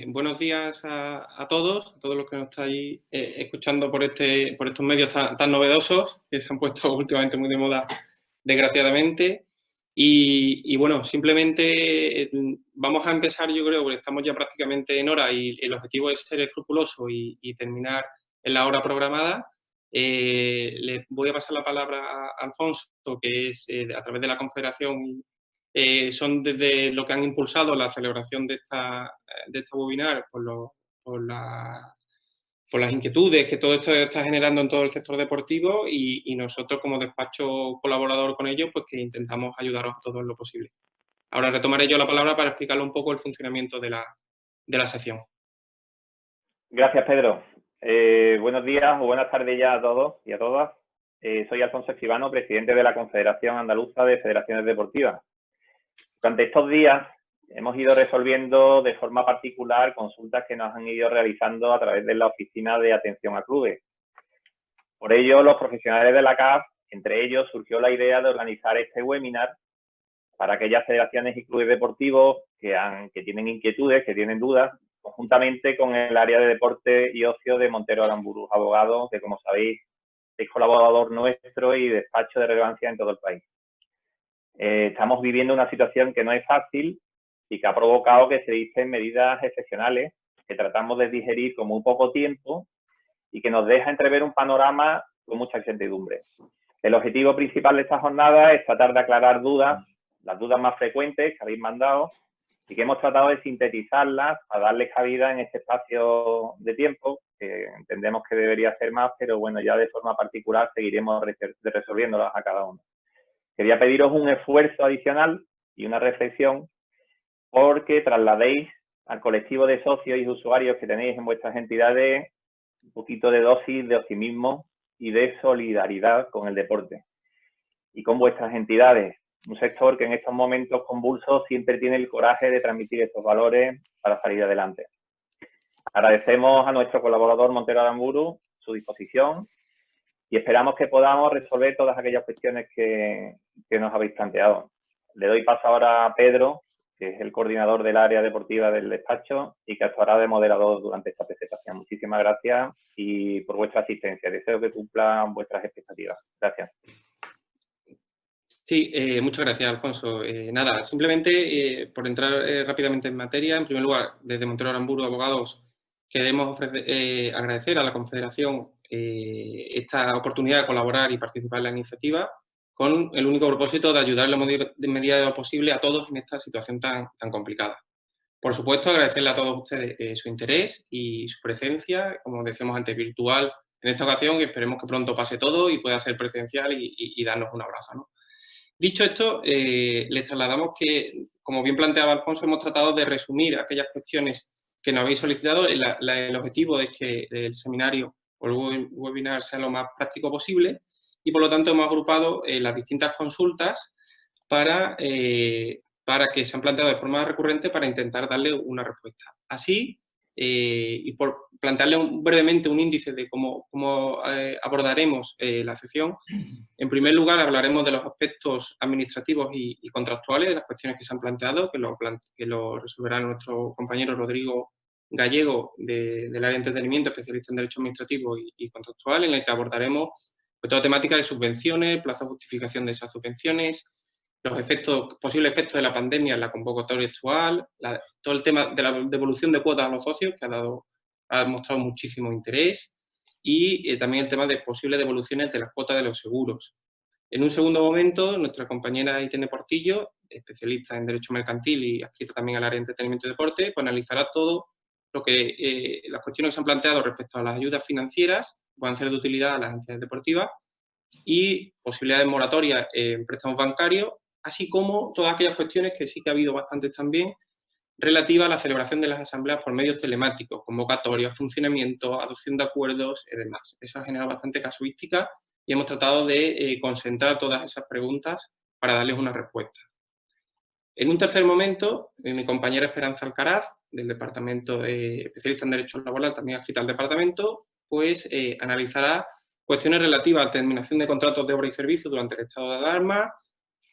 Buenos días a todos los que nos estáis escuchando por estos medios tan novedosos que se han puesto últimamente muy de moda, desgraciadamente. Y bueno, simplemente vamos a empezar, yo creo, porque estamos ya prácticamente en hora y el objetivo es ser escrupuloso y terminar en la hora programada. Le voy a pasar la palabra a Alfonso, que es a través de la Confederación son desde lo que han impulsado la celebración de esta webinar por, la- por las inquietudes que todo esto está generando en todo el sector deportivo y nosotros como despacho colaborador con ellos, pues que intentamos ayudaros a todos en lo posible. Ahora retomaré yo la palabra para explicarle un poco el funcionamiento de la sección. Gracias, Pedro. Buenos días o buenas tardes ya a todos y a todas. Soy Alfonso Escribano, presidente de la Confederación Andaluza de Federaciones Deportivas. Durante estos días hemos ido resolviendo de forma particular consultas que nos han ido realizando a través de la Oficina de Atención a Clubes. Por ello, los profesionales de la CAF, entre ellos, surgió la idea de organizar este webinar para aquellas federaciones y clubes deportivos que tienen inquietudes, que tienen dudas, conjuntamente con el área de deporte y ocio de Montero Aramburu Abogados, que como sabéis es colaborador nuestro y despacho de relevancia en todo el país. Estamos viviendo una situación que no es fácil y que ha provocado que se dicten medidas excepcionales que tratamos de digerir con muy poco tiempo y que nos deja entrever un panorama con mucha incertidumbre. El objetivo principal de esta jornada es tratar de aclarar dudas, las dudas más frecuentes que habéis mandado y que hemos tratado de sintetizarlas a darles cabida en este espacio de tiempo, que entendemos que debería ser más, pero bueno, ya de forma particular seguiremos resolviéndolas a cada uno. Quería pediros un esfuerzo adicional y una reflexión porque trasladéis al colectivo de socios y usuarios que tenéis en vuestras entidades un poquito de dosis de optimismo y de solidaridad con el deporte y con vuestras entidades. Un sector que en estos momentos convulsos siempre tiene el coraje de transmitir estos valores para salir adelante. Agradecemos a nuestro colaborador Montero Aramburu su disposición y esperamos que podamos resolver todas aquellas cuestiones que nos habéis planteado. Le doy paso ahora a Pedro, que es el coordinador del área deportiva del despacho y que actuará de moderador durante esta presentación. Muchísimas gracias y por vuestra asistencia. Deseo que cumplan vuestras expectativas. Gracias. Sí, muchas gracias, Alfonso. Nada, simplemente por entrar rápidamente en materia, en primer lugar, desde Montero Aramburu Abogados, queremos agradecer a la Confederación esta oportunidad de colaborar y participar en la iniciativa con el único propósito de ayudar en la medida de lo posible a todos en esta situación tan complicada. Por supuesto, agradecerle a todos ustedes su interés y su presencia, como decíamos antes, virtual en esta ocasión, y esperemos que pronto pase todo y pueda ser presencial y darnos un abrazo, ¿no? Dicho esto, les trasladamos que, como bien planteaba Alfonso, hemos tratado de resumir aquellas cuestiones que nos habéis solicitado. El objetivo es que el seminario o el webinar sea lo más práctico posible y, por lo tanto, hemos agrupado las distintas consultas para que se han planteado de forma recurrente para intentar darle una respuesta. Así, y por plantearle brevemente un índice de cómo abordaremos la sesión, en primer lugar, hablaremos de los aspectos administrativos y contractuales, de las cuestiones que se han planteado, que lo resolverá nuestro compañero Rodrigo Gallego, del área de entretenimiento, especialista en Derecho Administrativo y Contractual, en el que abordaremos pues, toda temática de subvenciones, plazo de justificación de esas subvenciones, los posibles efectos de la pandemia en la convocatoria actual, todo el tema de la devolución de cuotas a los socios, que ha mostrado muchísimo interés, y también el tema de posibles devoluciones de las cuotas de los seguros. En un segundo momento, nuestra compañera Irene Portillo, especialista en Derecho Mercantil y adscrita también al área de Entretenimiento y Deporte, pues analizará todo lo que las cuestiones que se han planteado respecto a las ayudas financieras, que puedan ser de utilidad a las entidades deportivas, y posibilidades moratorias en préstamos bancarios, así como todas aquellas cuestiones que sí que ha habido bastantes también, relativa a la celebración de las asambleas por medios telemáticos, convocatorias, funcionamiento, adopción de acuerdos y demás. Eso ha generado bastante casuística y hemos tratado de concentrar todas esas preguntas para darles una respuesta. En un tercer momento, mi compañera Esperanza Alcaraz, del Departamento especialista en Derecho Laboral, también adscrita al departamento, pues analizará cuestiones relativas a la terminación de contratos de obra y servicio durante el estado de alarma,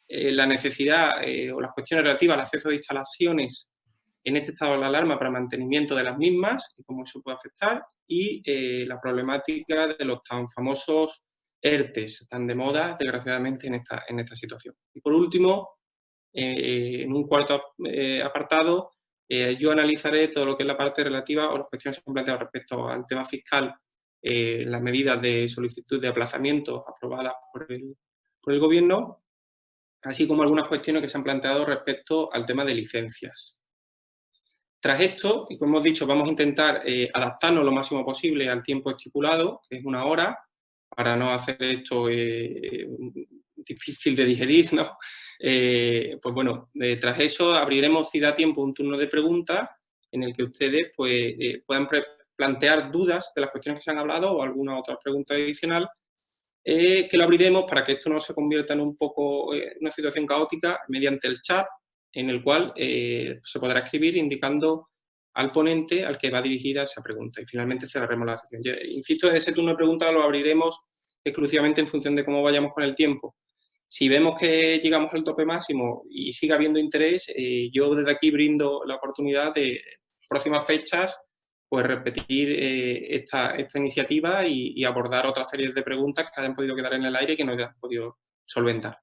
la necesidad o las cuestiones relativas al acceso de instalaciones en este estado de alarma para mantenimiento de las mismas y cómo eso puede afectar, y la problemática de los tan famosos ERTEs, tan de moda, desgraciadamente, en esta situación. Y por último, en un cuarto apartado, yo analizaré todo lo que es la parte relativa o las cuestiones que se han planteado respecto al tema fiscal, las medidas de solicitud de aplazamiento aprobadas por el Gobierno, así como algunas cuestiones que se han planteado respecto al tema de licencias. Tras esto, y como hemos dicho, vamos a intentar adaptarnos lo máximo posible al tiempo estipulado, que es 1 hora, para no hacer esto difícil de digerir, ¿no? Pues bueno, tras eso abriremos, si da tiempo, un turno de preguntas en el que ustedes pues, puedan plantear dudas de las cuestiones que se han hablado o alguna otra pregunta adicional, que lo abriremos para que esto no se convierta en una situación caótica mediante el chat, en el cual se podrá escribir indicando al ponente al que va dirigida esa pregunta. Y finalmente cerraremos la sesión. Yo insisto, en ese turno de preguntas lo abriremos exclusivamente en función de cómo vayamos con el tiempo. Si vemos que llegamos al tope máximo y sigue habiendo interés, yo desde aquí brindo la oportunidad de próximas fechas pues repetir esta iniciativa y abordar otras series de preguntas que hayan podido quedar en el aire y que no hayan podido solventar.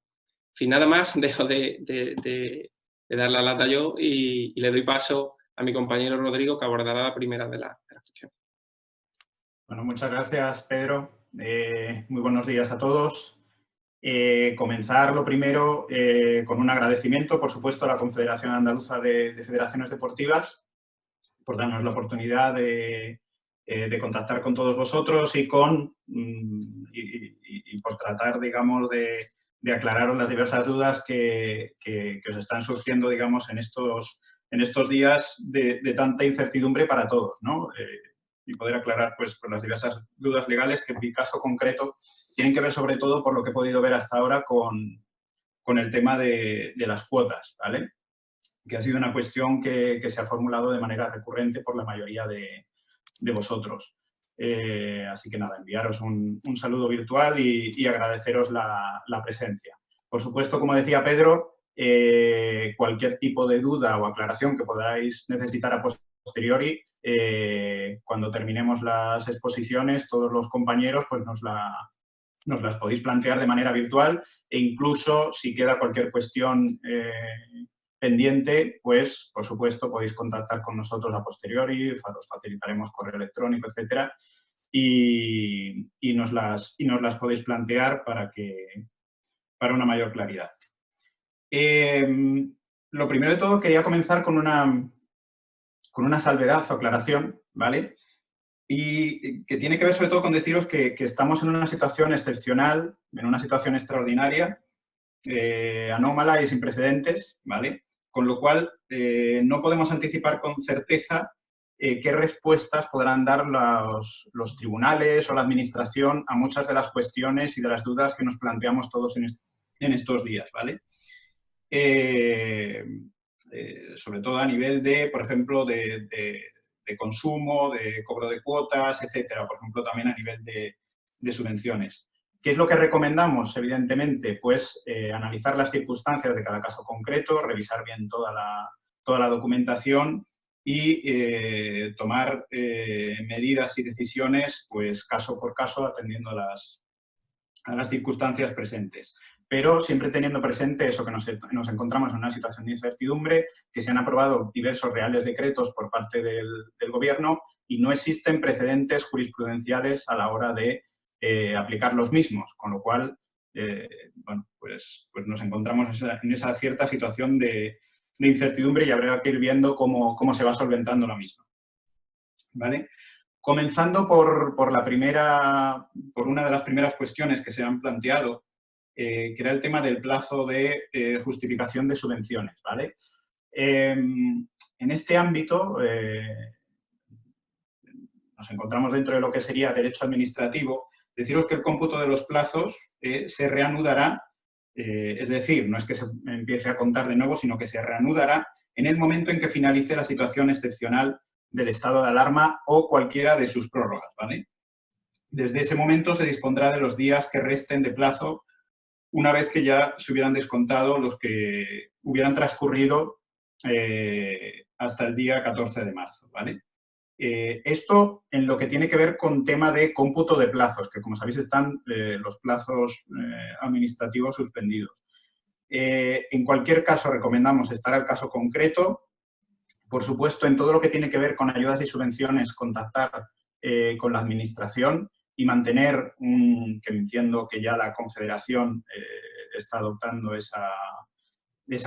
Sin nada más, dejo de dar la lata yo y le doy paso a mi compañero Rodrigo, que abordará la primera de las cuestiones. Bueno, muchas gracias, Pedro. Muy buenos días a todos. Comenzar lo primero con un agradecimiento, por supuesto, a la Confederación Andaluza de Federaciones Deportivas por darnos la oportunidad de contactar con todos vosotros y por tratar, digamos, de aclararos las diversas dudas que os están surgiendo, digamos, en estos días de tanta incertidumbre para todos, ¿no? Y poder aclarar pues las diversas dudas legales que en mi caso concreto tienen que ver sobre todo por lo que he podido ver hasta ahora con el tema de las cuotas, ¿vale? Que ha sido una cuestión que se ha formulado de manera recurrente por la mayoría de vosotros. Así que nada, enviaros un saludo virtual y agradeceros la presencia. Por supuesto, como decía Pedro, cualquier tipo de duda o aclaración que podáis necesitar a posteriori, cuando terminemos las exposiciones, todos los compañeros pues nos las podéis plantear de manera virtual e incluso si queda cualquier cuestión pendiente, pues por supuesto podéis contactar con nosotros a posteriori, os facilitaremos correo electrónico, etcétera, y nos las podéis plantear para una mayor claridad. Lo primero de todo quería comenzar con una salvedad o aclaración, ¿vale? Y que tiene que ver sobre todo con deciros que estamos en una situación excepcional, en una situación extraordinaria, anómala y sin precedentes, ¿vale? Con lo cual no podemos anticipar con certeza qué respuestas podrán dar los tribunales o la administración a muchas de las cuestiones y de las dudas que nos planteamos todos en estos días, ¿vale? Sobre todo a nivel de, por ejemplo, de consumo, de cobro de cuotas, etcétera. Por ejemplo, también a nivel de subvenciones. ¿Qué es lo que recomendamos? Evidentemente, pues analizar las circunstancias de cada caso concreto, revisar bien toda la documentación y tomar medidas y decisiones, pues caso por caso, atendiendo a las circunstancias presentes. Pero siempre teniendo presente eso, que nos encontramos en una situación de incertidumbre, que se han aprobado diversos reales decretos por parte del Gobierno y no existen precedentes jurisprudenciales a la hora de aplicar los mismos, con lo cual, bueno, pues nos encontramos en esa cierta situación de incertidumbre y habrá que ir viendo cómo se va solventando la misma. ¿Vale? Comenzando por una de las primeras cuestiones que se han planteado, que era el tema del plazo de justificación de subvenciones, ¿vale? En este ámbito nos encontramos dentro de lo que sería derecho administrativo. Deciros que el cómputo de los plazos se reanudará, es decir, no es que se empiece a contar de nuevo, sino que se reanudará en el momento en que finalice la situación excepcional del estado de alarma o cualquiera de sus prórrogas, ¿vale? Desde ese momento se dispondrá de los días que resten de plazo una vez que ya se hubieran descontado los que hubieran transcurrido hasta el día 14 de marzo, ¿vale? Esto en lo que tiene que ver con tema de cómputo de plazos, que como sabéis están los plazos administrativos suspendidos. En cualquier caso, recomendamos estar al caso concreto. Por supuesto, en todo lo que tiene que ver con ayudas y subvenciones, contactar con la Administración y mantener, que entiendo que ya la Confederación está adoptando esa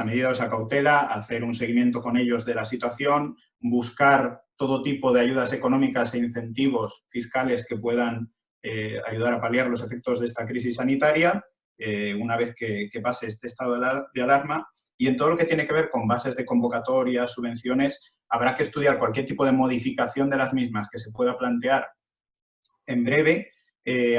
medida o esa cautela, hacer un seguimiento con ellos de la situación, buscar todo tipo de ayudas económicas e incentivos fiscales que puedan ayudar a paliar los efectos de esta crisis sanitaria, una vez que pase este estado de alarma. Y en todo lo que tiene que ver con bases de convocatoria, subvenciones, habrá que estudiar cualquier tipo de modificación de las mismas que se pueda plantear en breve,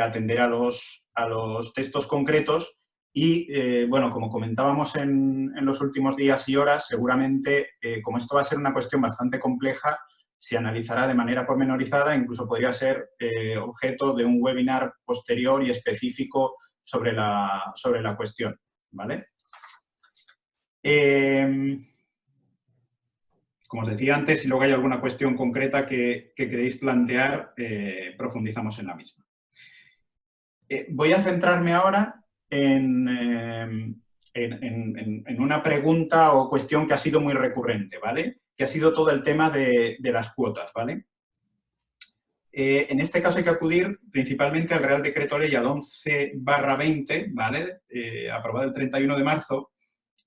atender a los textos concretos y, bueno, como comentábamos en los últimos días y horas, seguramente, como esto va a ser una cuestión bastante compleja, se analizará de manera pormenorizada, incluso podría ser objeto de un webinar posterior y específico sobre la cuestión, ¿vale? Como os decía antes, si luego hay alguna cuestión concreta que queréis plantear, profundizamos en la misma. Voy a centrarme ahora en una pregunta o cuestión que ha sido muy recurrente, ¿vale? Que ha sido todo el tema de las cuotas, ¿vale? En este caso hay que acudir principalmente al Real Decreto Ley al 11/20, ¿vale? Aprobado el 31 de marzo,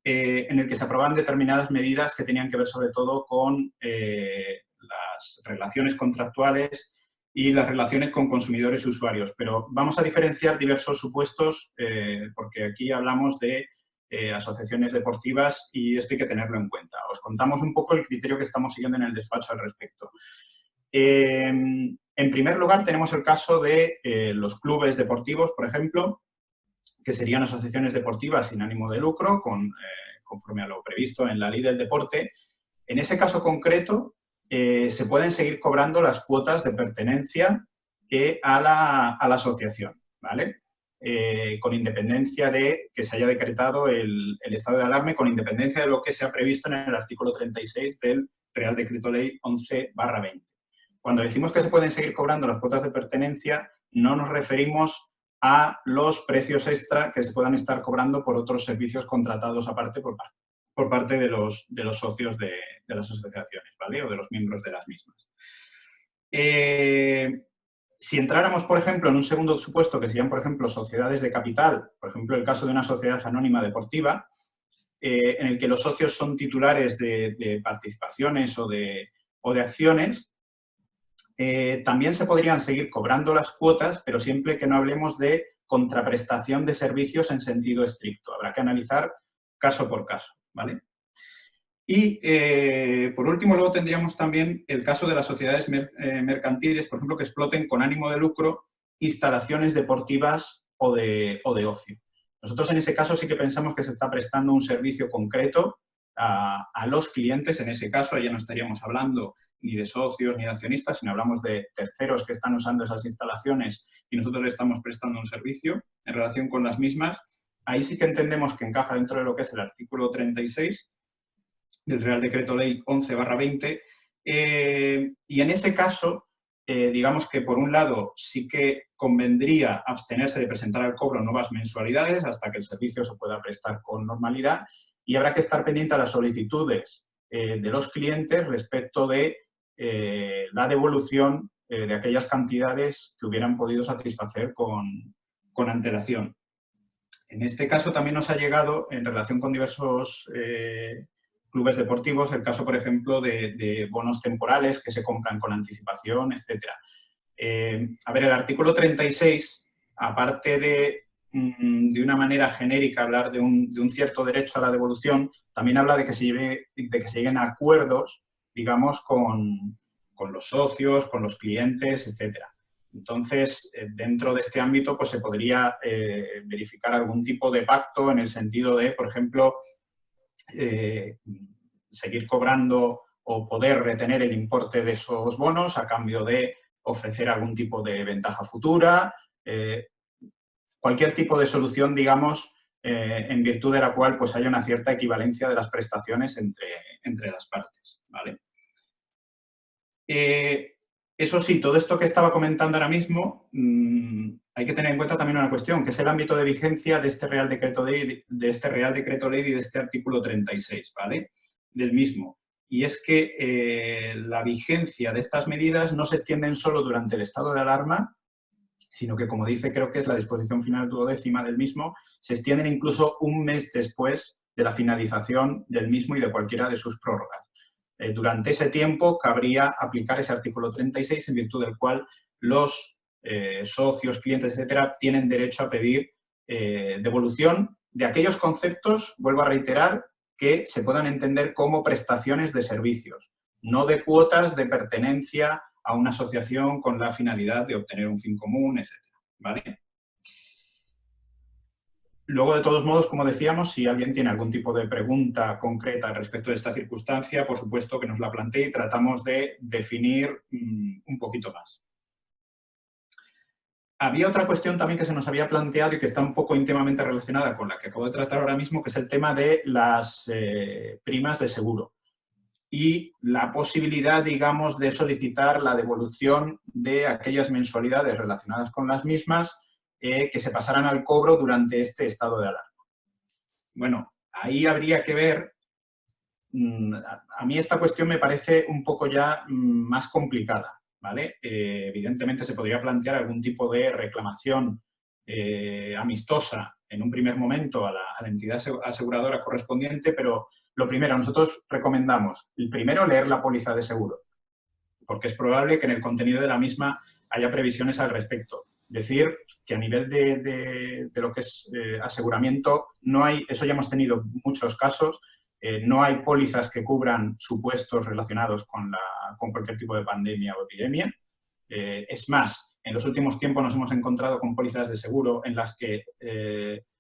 en el que se aprobaban determinadas medidas que tenían que ver sobre todo con las relaciones contractuales y las relaciones con consumidores y usuarios. Pero vamos a diferenciar diversos supuestos porque aquí hablamos de asociaciones deportivas y esto hay que tenerlo en cuenta. Os contamos un poco el criterio que estamos siguiendo en el despacho al respecto. En primer lugar, tenemos el caso de los clubes deportivos, por ejemplo, que serían asociaciones deportivas sin ánimo de lucro, conforme a lo previsto en la Ley del Deporte. En ese caso concreto, se pueden seguir cobrando las cuotas de pertenencia a la asociación, ¿vale? Con independencia de que se haya decretado el estado de alarma, con independencia de lo que se ha previsto en el artículo 36 del Real Decreto Ley 11/20. Cuando decimos que se pueden seguir cobrando las cuotas de pertenencia, no nos referimos a los precios extra que se puedan estar cobrando por otros servicios contratados aparte por parte de los socios de las asociaciones, ¿vale? O de los miembros de las mismas. Si entráramos, por ejemplo, en un segundo supuesto, que serían, por ejemplo, sociedades de capital, por ejemplo, el caso de una sociedad anónima deportiva, en el que los socios son titulares de participaciones o de acciones, también se podrían seguir cobrando las cuotas, pero siempre que no hablemos de contraprestación de servicios en sentido estricto. Habrá que analizar caso por caso, ¿vale? Y, por último, luego tendríamos también el caso de las sociedades mercantiles, por ejemplo, que exploten con ánimo de lucro instalaciones deportivas o de ocio. Nosotros en ese caso sí que pensamos que se está prestando un servicio concreto a los clientes. En ese caso ya no estaríamos hablando ni de socios ni de accionistas, sino hablamos de terceros que están usando esas instalaciones y nosotros le estamos prestando un servicio en relación con las mismas. Ahí sí que entendemos que encaja dentro de lo que es el artículo 36 del Real Decreto Ley 11/20 y en ese caso, digamos que por un lado sí que convendría abstenerse de presentar al cobro nuevas mensualidades hasta que el servicio se pueda prestar con normalidad y habrá que estar pendiente a las solicitudes de los clientes respecto de la devolución de aquellas cantidades que hubieran podido satisfacer con antelación. En este caso también nos ha llegado, en relación con diversos clubes deportivos, el caso, por ejemplo, de bonos temporales que se compran con anticipación, etc. A ver, el artículo 36, aparte de una manera genérica hablar de un cierto derecho a la devolución, también habla de que se lleguen a acuerdos, digamos, con los socios, con los clientes, etc. Entonces, dentro de este ámbito, pues se podría verificar algún tipo de pacto en el sentido de, por ejemplo, seguir cobrando o poder retener el importe de esos bonos a cambio de ofrecer algún tipo de ventaja futura, cualquier tipo de solución, digamos, en virtud de la cual pues, haya una cierta equivalencia de las prestaciones entre las partes, ¿vale? Eso sí, todo esto que estaba comentando ahora mismo, hay que tener en cuenta también una cuestión, que es el ámbito de vigencia de este Real Decreto Ley, y de este artículo 36, ¿vale? Del mismo. Y es que la vigencia de estas medidas no se extienden solo durante el estado de alarma, sino que, como dice, creo que es la disposición final 12ª del mismo, se extienden incluso un mes después de la finalización del mismo y de cualquiera de sus prórrogas. Durante ese tiempo cabría aplicar ese artículo 36, en virtud del cual los socios, clientes, etcétera, tienen derecho a pedir devolución de aquellos conceptos, vuelvo a reiterar, que se puedan entender como prestaciones de servicios, no de cuotas de pertenencia a una asociación con la finalidad de obtener un fin común, etcétera, ¿vale? Luego, de todos modos, como decíamos, si alguien tiene algún tipo de pregunta concreta respecto de esta circunstancia, por supuesto que nos la plantee y tratamos de definir un poquito más. Había otra cuestión también que se nos había planteado y que está un poco íntimamente relacionada con la que acabo de tratar ahora mismo, que es el tema de las primas de seguro y la posibilidad, digamos, de solicitar la devolución de aquellas mensualidades relacionadas con las mismas que se pasaran al cobro durante este estado de alarma. Bueno, ahí habría que ver, a mí esta cuestión me parece un poco ya más complicada, ¿vale? Evidentemente se podría plantear algún tipo de reclamación amistosa en un primer momento a la entidad aseguradora correspondiente, pero lo primero, nosotros recomendamos, el primero, leer la póliza de seguro, porque es probable que en el contenido de la misma haya previsiones al respecto. Decir que a nivel de lo que es aseguramiento, no hay, eso ya hemos tenido muchos casos, no hay pólizas que cubran supuestos relacionados con cualquier tipo de pandemia o epidemia. Es más, en los últimos tiempos nos hemos encontrado con pólizas de seguro en las que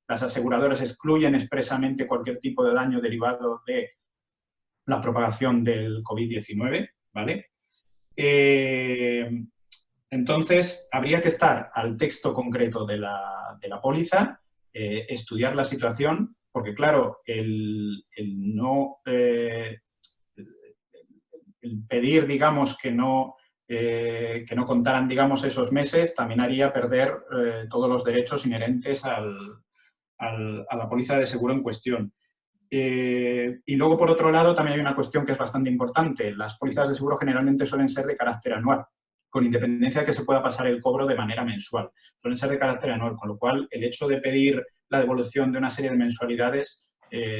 las aseguradoras excluyen expresamente cualquier tipo de daño derivado de la propagación del COVID-19, ¿vale? Entonces, habría que estar al texto concreto de la póliza, estudiar la situación, porque claro, el pedir, digamos, que no contaran, digamos, esos meses, también haría perder todos los derechos inherentes a la póliza de seguro en cuestión. Y luego, por otro lado, también hay una cuestión que es bastante importante. Las pólizas de seguro generalmente suelen ser de carácter anual, con independencia de que se pueda pasar el cobro de manera mensual. Suelen ser de carácter anual, con lo cual el hecho de pedir la devolución de una serie de mensualidades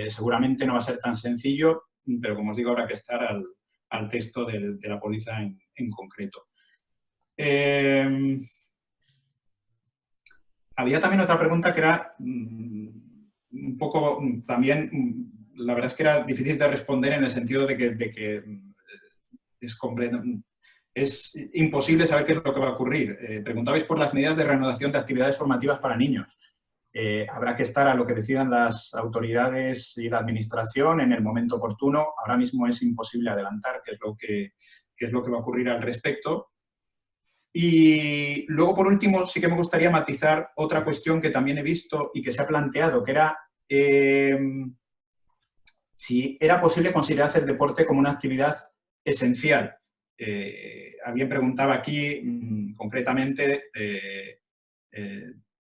seguramente no va a ser tan sencillo, pero como os digo, habrá que estar al texto de la póliza en concreto. Había también otra pregunta que era un poco también, la verdad es que era difícil de responder en el sentido de que es imposible saber qué es lo que va a ocurrir. Preguntabais por las medidas de reanudación de actividades formativas para niños. Habrá que estar a lo que decidan las autoridades y la administración en el momento oportuno. Ahora mismo es imposible adelantar qué es lo que va a ocurrir al respecto. Y luego, por último, sí que me gustaría matizar otra cuestión que también he visto y que se ha planteado, que era si era posible considerar el deporte como una actividad esencial. Alguien preguntaba aquí concretamente,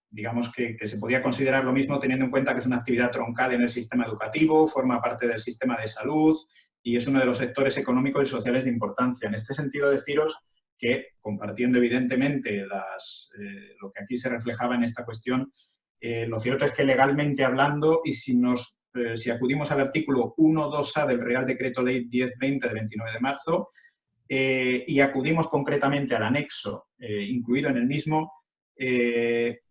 digamos que se podía considerar lo mismo teniendo en cuenta que es una actividad troncal en el sistema educativo, forma parte del sistema de salud y es uno de los sectores económicos y sociales de importancia. En este sentido, deciros que, compartiendo evidentemente lo que aquí se reflejaba en esta cuestión, lo cierto es que legalmente hablando, y si acudimos al artículo 1.2a del Real Decreto Ley 1020 de 29 de marzo, y acudimos concretamente al anexo incluido en el mismo,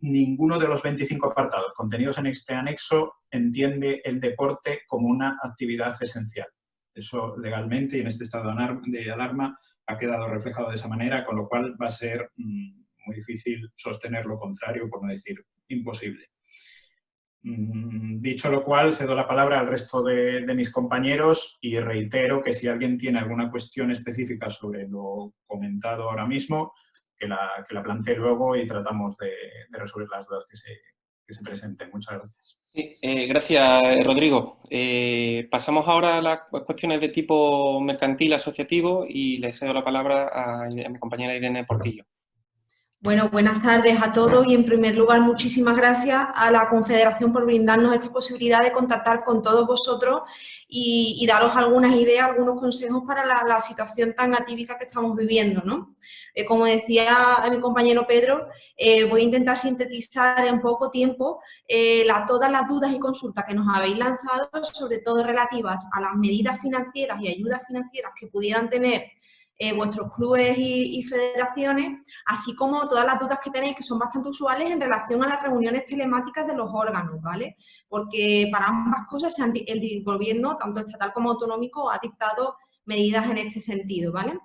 ninguno de los 25 apartados contenidos en este anexo entiende el deporte como una actividad esencial. Eso legalmente y en este estado de alarma ha quedado reflejado de esa manera, con lo cual va a ser muy difícil sostener lo contrario, por no decir imposible. Dicho lo cual, cedo la palabra al resto de mis compañeros y reitero que si alguien tiene alguna cuestión específica sobre lo comentado ahora mismo, que la plantee luego y tratamos de resolver las dudas se presenten. Muchas gracias. Sí, gracias, Rodrigo. Pasamos ahora a las cuestiones de tipo mercantil asociativo y le cedo la palabra a mi compañera Irene Portillo. Bueno, buenas tardes a todos y en primer lugar muchísimas gracias a la Confederación por brindarnos esta posibilidad de contactar con todos vosotros y daros algunas ideas, algunos consejos para la situación tan atípica que estamos viviendo, ¿no? Como decía mi compañero Pedro, voy a intentar sintetizar en poco tiempo todas las dudas y consultas que nos habéis lanzado, sobre todo relativas a las medidas financieras y ayudas financieras que pudieran tener vuestros clubes y federaciones, así como todas las dudas que tenéis, que son bastante usuales en relación a las reuniones telemáticas de los órganos, ¿vale? Porque para ambas cosas el gobierno, tanto estatal como autonómico, ha dictado medidas en este sentido, ¿vale?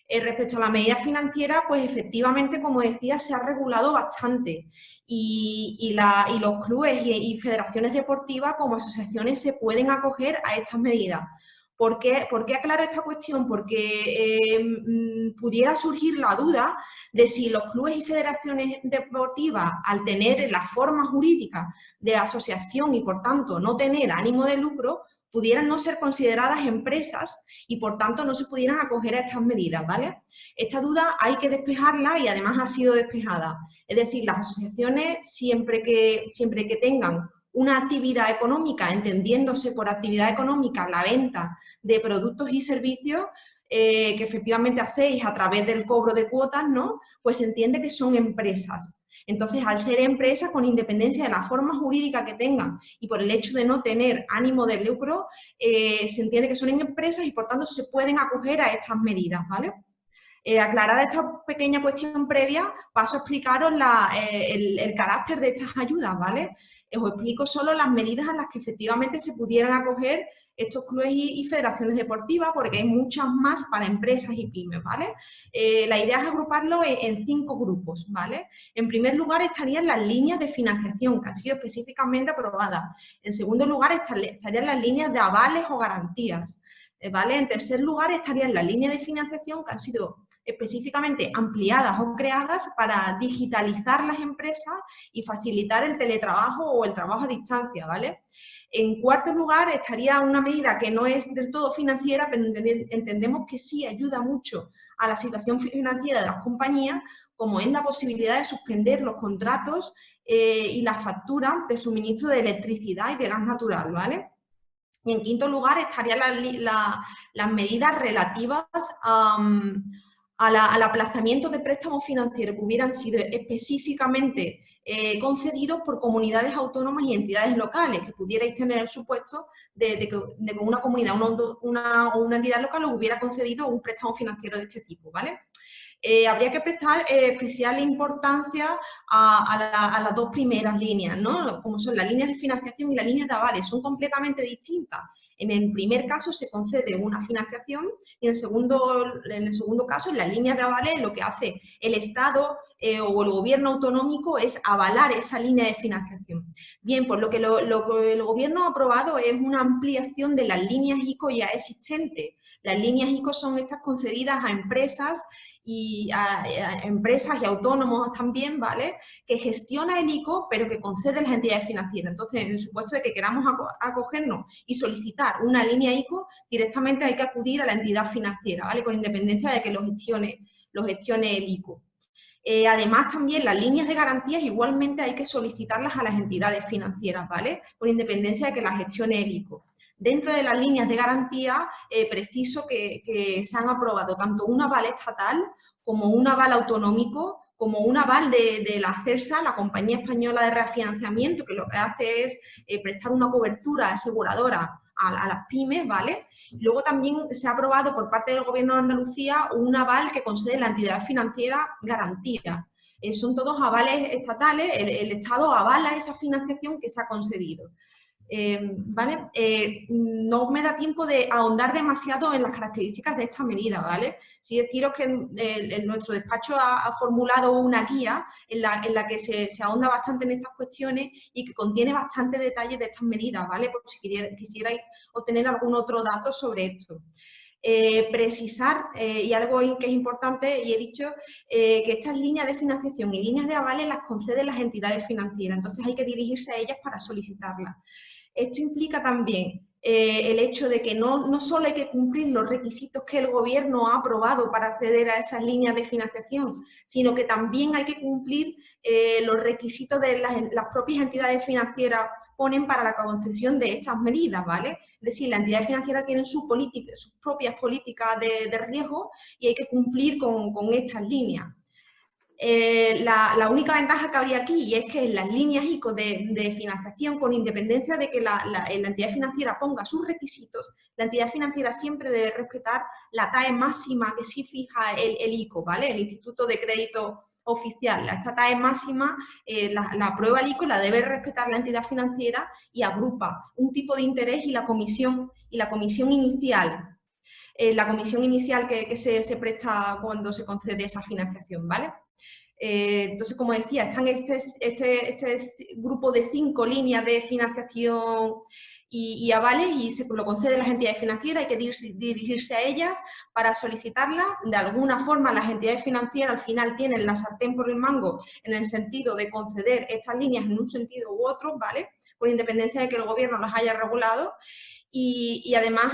Respecto a las medidas financieras, pues efectivamente, como decía, se ha regulado bastante y los clubes y federaciones deportivas como asociaciones se pueden acoger a estas medidas. ¿Por qué aclaro esta cuestión? Porque pudiera surgir la duda de si los clubes y federaciones deportivas, al tener la forma jurídica de asociación y, por tanto, no tener ánimo de lucro, pudieran no ser consideradas empresas y, por tanto, no se pudieran acoger a estas medidas, ¿vale? Esta duda hay que despejarla y, además, ha sido despejada. Es decir, las asociaciones, siempre que tengan una actividad económica, entendiéndose por actividad económica la venta de productos y servicios que efectivamente hacéis a través del cobro de cuotas, ¿no? Pues se entiende que son empresas. Entonces, al ser empresas, con independencia de la forma jurídica que tengan y por el hecho de no tener ánimo de lucro, se entiende que son empresas y, por tanto, se pueden acoger a estas medidas, ¿vale? Aclarada esta pequeña cuestión previa, paso a explicaros el carácter de estas ayudas, ¿vale? Os explico solo las medidas a las que efectivamente se pudieran acoger estos clubes y federaciones deportivas, porque hay muchas más para empresas y pymes, ¿vale? La idea es agruparlo en 5 grupos, ¿vale? En primer lugar estarían las líneas de financiación, que han sido específicamente aprobadas. En segundo lugar estarían las líneas de avales o garantías, ¿vale? En tercer lugar estarían las líneas de financiación que han sido específicamente ampliadas o creadas para digitalizar las empresas y facilitar el teletrabajo o el trabajo a distancia, ¿vale? En cuarto lugar estaría una medida que no es del todo financiera, pero entendemos que sí ayuda mucho a la situación financiera de las compañías, como es la posibilidad de suspender los contratos y las facturas de suministro de electricidad y de gas natural, ¿vale? Y en quinto lugar estarían las medidas relativas al aplazamiento de préstamos financieros que hubieran sido específicamente concedidos por comunidades autónomas y entidades locales, que pudierais tener el supuesto de que una comunidad o una entidad local os hubiera concedido un préstamo financiero de este tipo, ¿vale? Habría que prestar especial importancia a las 2 primeras líneas, ¿no? Como son las líneas de financiación y las líneas de avales, son completamente distintas. En el primer caso se concede una financiación y en el segundo caso, en las líneas de avales, lo que hace el Estado o el gobierno autonómico es avalar esa línea de financiación. Bien, pues lo que el gobierno ha aprobado es una ampliación de las líneas ICO ya existentes. Las líneas ICO son estas concedidas a empresas y a empresas y autónomos también, ¿vale? Que gestiona el ICO, pero que concede las entidades financieras. Entonces, en el supuesto de que queramos acogernos y solicitar una línea ICO, directamente hay que acudir a la entidad financiera, ¿vale? Con independencia de que lo gestione el ICO. Además, también las líneas de garantías igualmente hay que solicitarlas a las entidades financieras, ¿vale? Con independencia de que las gestione el ICO. Dentro de las líneas de garantía, preciso que se han aprobado tanto un aval estatal como un aval autonómico, como un aval de la CERSA, la Compañía Española de Refinanciamiento, que lo que hace es prestar una cobertura aseguradora a las pymes, ¿vale? Luego también se ha aprobado por parte del Gobierno de Andalucía un aval que concede la entidad financiera garantía. Son todos avales estatales, el Estado avala esa financiación que se ha concedido. ¿Vale? No me da tiempo de ahondar demasiado en las características de esta medida, ¿vale? Sí deciros que nuestro despacho ha formulado una guía en la que se ahonda bastante en estas cuestiones y que contiene bastante detalle de estas medidas, ¿vale? Por si quisierais obtener algún otro dato sobre esto. Precisar, y algo que es importante, y he dicho, que estas líneas de financiación y líneas de avales las conceden las entidades financieras, entonces hay que dirigirse a ellas para solicitarlas. Esto implica también el hecho de que no solo hay que cumplir los requisitos que el Gobierno ha aprobado para acceder a esas líneas de financiación, sino que también hay que cumplir los requisitos de las propias entidades financieras ponen para la concesión de estas medidas, ¿vale? Es decir, las entidades financieras tienen sus propias políticas de riesgo y hay que cumplir con estas líneas. La única ventaja que habría aquí, y es que en las líneas ICO de financiación, con independencia de que la entidad financiera ponga sus requisitos, la entidad financiera siempre debe respetar la TAE máxima que sí fija el ICO, ¿vale? El Instituto de Crédito Oficial. Esta TAE máxima la prueba el ICO, la debe respetar la entidad financiera y agrupa un tipo de interés y la comisión inicial. La comisión inicial que se presta cuando se concede esa financiación, ¿vale? Entonces, como decía, están este grupo de 5 líneas de financiación y avales y se lo conceden las entidades financieras, hay que dirigirse a ellas para solicitarlas. De alguna forma, las entidades financieras al final tienen la sartén por el mango en el sentido de conceder estas líneas en un sentido u otro, ¿vale? Por independencia de que el Gobierno las haya regulado. Y además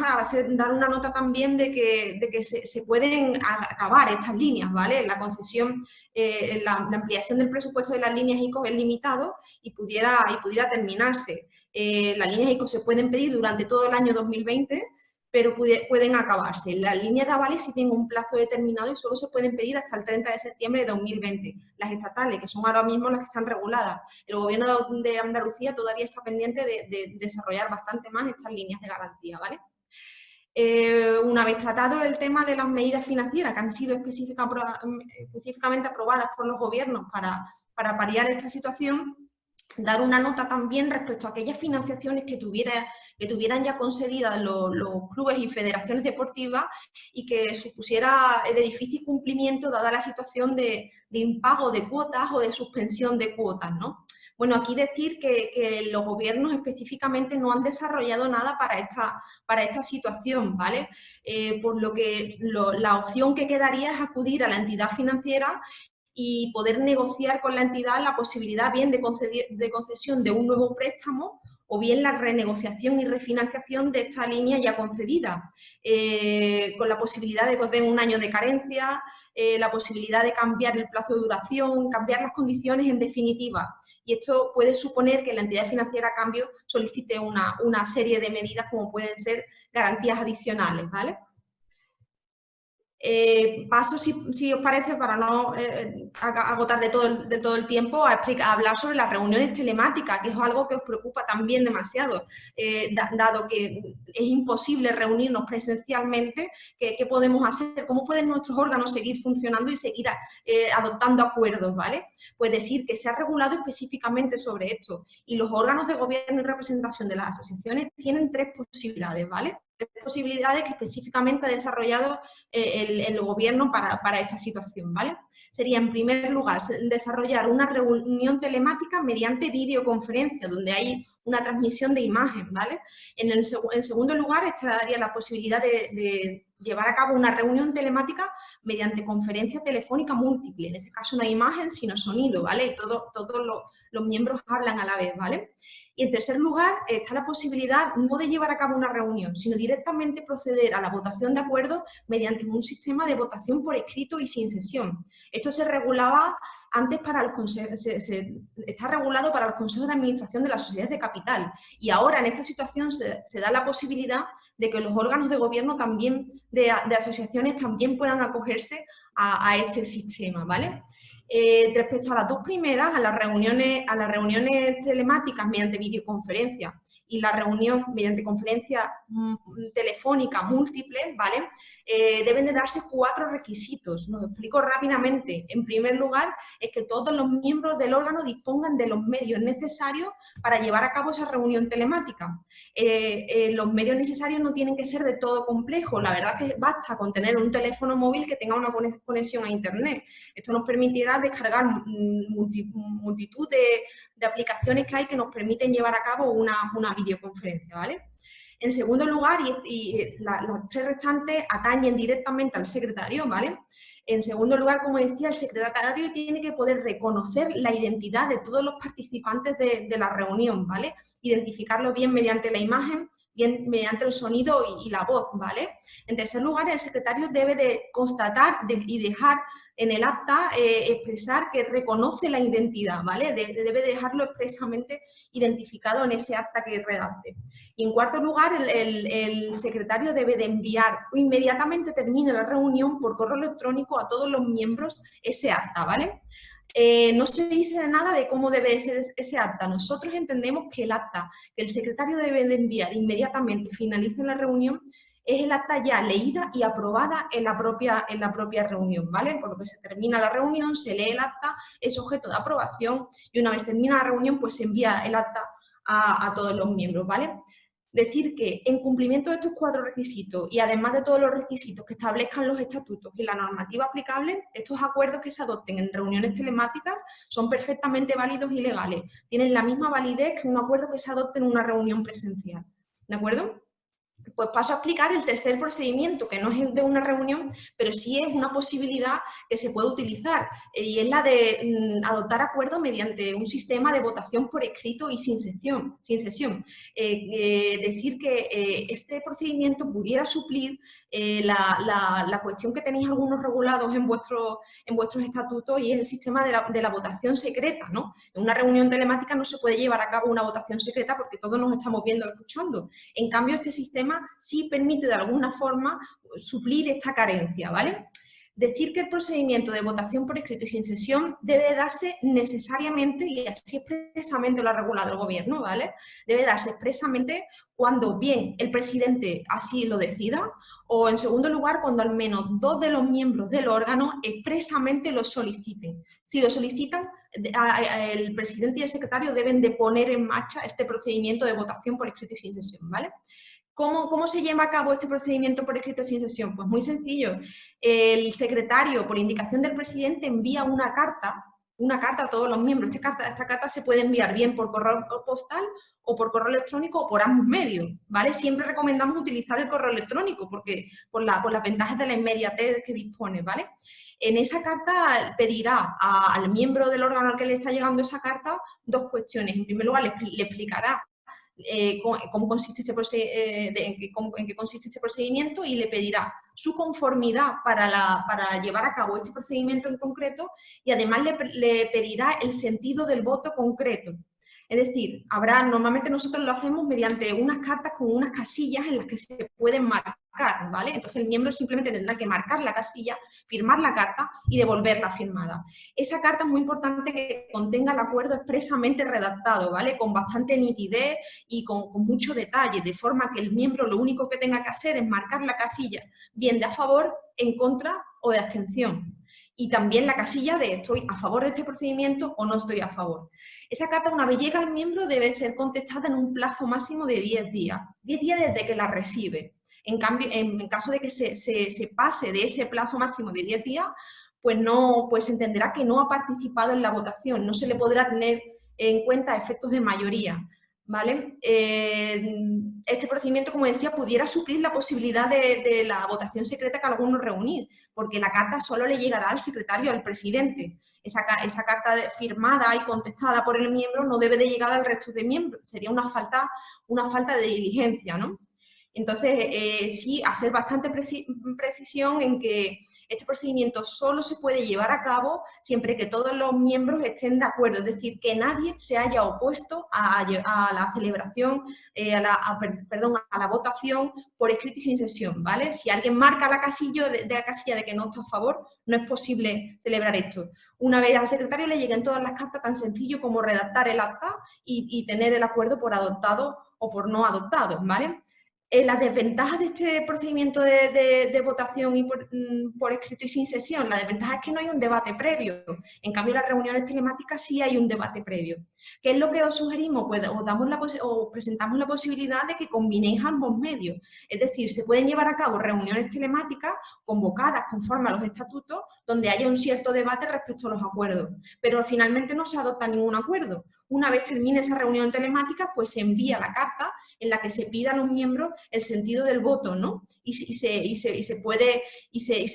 dar una nota también de que se pueden acabar estas líneas, ¿vale? La concesión, la ampliación del presupuesto de las líneas ICO es limitado y pudiera terminarse. Las líneas ICO se pueden pedir durante todo el año 2020, pero pueden acabarse. Las líneas de avales sí tienen un plazo determinado y solo se pueden pedir hasta el 30 de septiembre de 2020. Las estatales, que son ahora mismo las que están reguladas. El Gobierno de Andalucía todavía está pendiente de desarrollar bastante más estas líneas de garantía, ¿vale? Una vez tratado el tema de las medidas financieras que han sido específicamente aprobadas por los gobiernos para paliar esta situación, dar una nota también respecto a aquellas financiaciones que tuvieran ya concedidas los clubes y federaciones deportivas y que supusiera de difícil cumplimiento dada la situación de impago de cuotas o de suspensión de cuotas, ¿no? Bueno, aquí decir que los gobiernos específicamente no han desarrollado nada para esta situación, ¿vale? Por lo que la opción que quedaría es acudir a la entidad financiera y poder negociar con la entidad la posibilidad bien de concesión de un nuevo préstamo o bien la renegociación y refinanciación de esta línea ya concedida, con la posibilidad de conceder un año de carencia, la posibilidad de cambiar el plazo de duración, cambiar las condiciones en definitiva. Y esto puede suponer que la entidad financiera a cambio solicite una serie de medidas como pueden ser garantías adicionales, ¿vale? Paso, si os parece, para no agotar de todo el tiempo, a hablar sobre las reuniones telemáticas, que es algo que os preocupa también demasiado, dado que es imposible reunirnos presencialmente. ¿Qué podemos hacer? ¿Cómo pueden nuestros órganos seguir funcionando y seguir adoptando acuerdos? ¿Vale? Pues decir que se ha regulado específicamente sobre esto y los órganos de gobierno y representación de las asociaciones tienen 3 posibilidades, ¿vale? 3 posibilidades que específicamente ha desarrollado el Gobierno para esta situación, ¿vale? Sería, en primer lugar, desarrollar una reunión telemática mediante videoconferencia, donde hay una transmisión de imagen, ¿vale? En segundo lugar, estaría la posibilidad de llevar a cabo una reunión telemática mediante conferencia telefónica múltiple. En este caso no hay imagen, sino sonido, ¿vale? Y todos los miembros hablan a la vez, ¿vale? Y en tercer lugar, está la posibilidad no de llevar a cabo una reunión, sino directamente proceder a la votación de acuerdo mediante un sistema de votación por escrito y sin sesión. Esto se regulaba antes para los consejos, está regulado para los consejos de administración de las sociedades de capital. Y ahora, en esta situación, se da la posibilidad de que los órganos de gobierno también, de asociaciones, también puedan acogerse a este sistema, ¿vale? Respecto a las 2 primeras, a las reuniones telemáticas mediante videoconferencia y la reunión mediante conferencia telefónica múltiple, ¿vale? Deben de darse 4 requisitos. Los explico rápidamente. En primer lugar, es que todos los miembros del órgano dispongan de los medios necesarios para llevar a cabo esa reunión telemática. Los medios necesarios no tienen que ser de todo complejo. La verdad es que basta con tener un teléfono móvil que tenga una conexión a Internet. Esto nos permitirá descargar multitud de aplicaciones que hay que nos permiten llevar a cabo una videoconferencia, ¿vale? En segundo lugar, las tres restantes atañen directamente al secretario, ¿vale? En segundo lugar, como decía, el secretario tiene que poder reconocer la identidad de todos los participantes de la reunión, ¿vale? Identificarlo bien mediante la imagen, bien mediante el sonido y la voz, ¿vale? En tercer lugar, el secretario debe de constatar y dejar en el acta expresar que reconoce la identidad, ¿vale? Debe dejarlo expresamente identificado en ese acta que redacte. Y en cuarto lugar, el secretario debe de enviar inmediatamente termine la reunión por correo electrónico a todos los miembros ese acta, ¿vale? No se dice nada de cómo debe ser ese acta. Nosotros entendemos que el acta que el secretario debe de enviar inmediatamente finalice la reunión es el acta ya leída y aprobada en la propia reunión, ¿vale? Por lo que se termina la reunión, se lee el acta, es objeto de aprobación y una vez termina la reunión, pues se envía el acta a todos los miembros, ¿vale? Decir que en cumplimiento de estos 4 requisitos y además de todos los requisitos que establezcan los estatutos y la normativa aplicable, estos acuerdos que se adopten en reuniones telemáticas son perfectamente válidos y legales. Tienen la misma validez que un acuerdo que se adopte en una reunión presencial. ¿De acuerdo? Pues paso a explicar el tercer procedimiento, que no es de una reunión, pero sí es una posibilidad que se puede utilizar, y es la de adoptar acuerdos mediante un sistema de votación por escrito y sin sesión. Decir que este procedimiento pudiera suplir la cuestión que tenéis algunos regulados en vuestros estatutos, y es el sistema de la votación secreta, ¿no? En una reunión telemática no se puede llevar a cabo una votación secreta porque todos nos estamos viendo y escuchando. En cambio, este sistema sí permite de alguna forma suplir esta carencia, ¿vale? Decir que el procedimiento de votación por escrito y sin sesión debe darse necesariamente, y así expresamente lo ha regulado el Gobierno, ¿vale? Debe darse expresamente cuando bien el presidente así lo decida, o en segundo lugar cuando al menos 2 de los miembros del órgano expresamente lo soliciten. Si lo solicitan, el presidente y el secretario deben de poner en marcha este procedimiento de votación por escrito y sin sesión, ¿vale? ¿Cómo se lleva a cabo este procedimiento por escrito sin sesión? Pues muy sencillo. El secretario, por indicación del presidente, envía una carta a todos los miembros. Esta carta se puede enviar bien por correo postal o por correo electrónico o por ambos medios, ¿vale? Siempre recomendamos utilizar el correo electrónico porque por las ventajas de la inmediatez que dispone, ¿vale? En esa carta pedirá al miembro del órgano al que le está llegando esa carta 2 cuestiones. En primer lugar, le explicará cómo consiste en qué consiste este procedimiento, y le pedirá su conformidad para llevar a cabo este procedimiento en concreto, y además le pedirá el sentido del voto concreto. Es decir, normalmente nosotros lo hacemos mediante unas cartas con unas casillas en las que se pueden marcar, ¿vale? Entonces el miembro simplemente tendrá que marcar la casilla, firmar la carta y devolverla firmada. Esa carta es muy importante que contenga el acuerdo expresamente redactado, ¿vale? Con bastante nitidez y con mucho detalle, de forma que el miembro lo único que tenga que hacer es marcar la casilla, bien de a favor, en contra o de abstención. Y también la casilla de estoy a favor de este procedimiento o no estoy a favor. Esa carta, una vez llega al miembro, debe ser contestada en un plazo máximo de 10 días. 10 días desde que la recibe. En cambio, en caso de que se pase de ese plazo máximo de 10 días, pues se entenderá que no ha participado en la votación. No se le podrá tener en cuenta efectos de mayoría, ¿vale? Este procedimiento, como decía, pudiera suplir la posibilidad de la votación secreta que algunos reunir, porque la carta solo le llegará al secretario, al presidente. Esa carta firmada y contestada por el miembro no debe de llegar al resto de miembros. Sería una falta de diligencia, ¿no? Entonces, sí, hacer bastante precisión en que este procedimiento solo se puede llevar a cabo siempre que todos los miembros estén de acuerdo, es decir, que nadie se haya opuesto a la celebración, a la votación por escrito y sin sesión, ¿vale? Si alguien marca la casilla de que no está a favor, no es posible celebrar esto. Una vez al secretario le lleguen todas las cartas, tan sencillo como redactar el acta y tener el acuerdo por adoptado o por no adoptado, ¿vale? Las desventajas de este procedimiento de votación y por escrito y sin sesión, la desventaja es que no hay un debate previo. En cambio, en las reuniones telemáticas sí hay un debate previo. ¿Qué es lo que os sugerimos? Pues os presentamos la posibilidad de que combinéis ambos medios. Es decir, se pueden llevar a cabo reuniones telemáticas convocadas conforme a los estatutos, donde haya un cierto debate respecto a los acuerdos, pero finalmente no se adopta ningún acuerdo. Una vez termine esa reunión telemática, pues se envía la carta en la que se pida a los miembros el sentido del voto, ¿no? Y se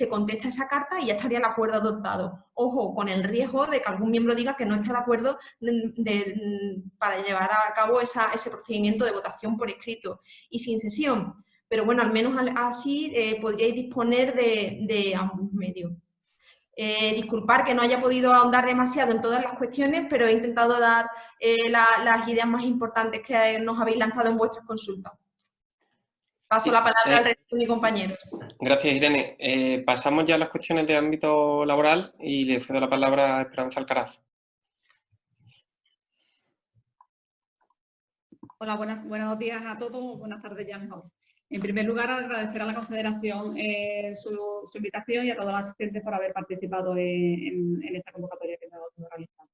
contesta esa carta y ya estaría el acuerdo adoptado. Ojo, con el riesgo de que algún miembro diga que no está de acuerdo para llevar a cabo ese procedimiento de votación por escrito y sin sesión. Pero bueno, al menos así podríais disponer de ambos medios. Disculpar que no haya podido ahondar demasiado en todas las cuestiones, pero he intentado dar las ideas más importantes que nos habéis lanzado en vuestras consultas. Paso la palabra al resto de mi compañero. Gracias, Irene. Pasamos ya a las cuestiones de ámbito laboral y le cedo la palabra a Esperanza Alcaraz. Hola, buenos días a todos, buenas tardes ya mejor. En primer lugar, agradecer a la Confederación su invitación y a todos los asistentes por haber participado en esta convocatoria que hemos realizado.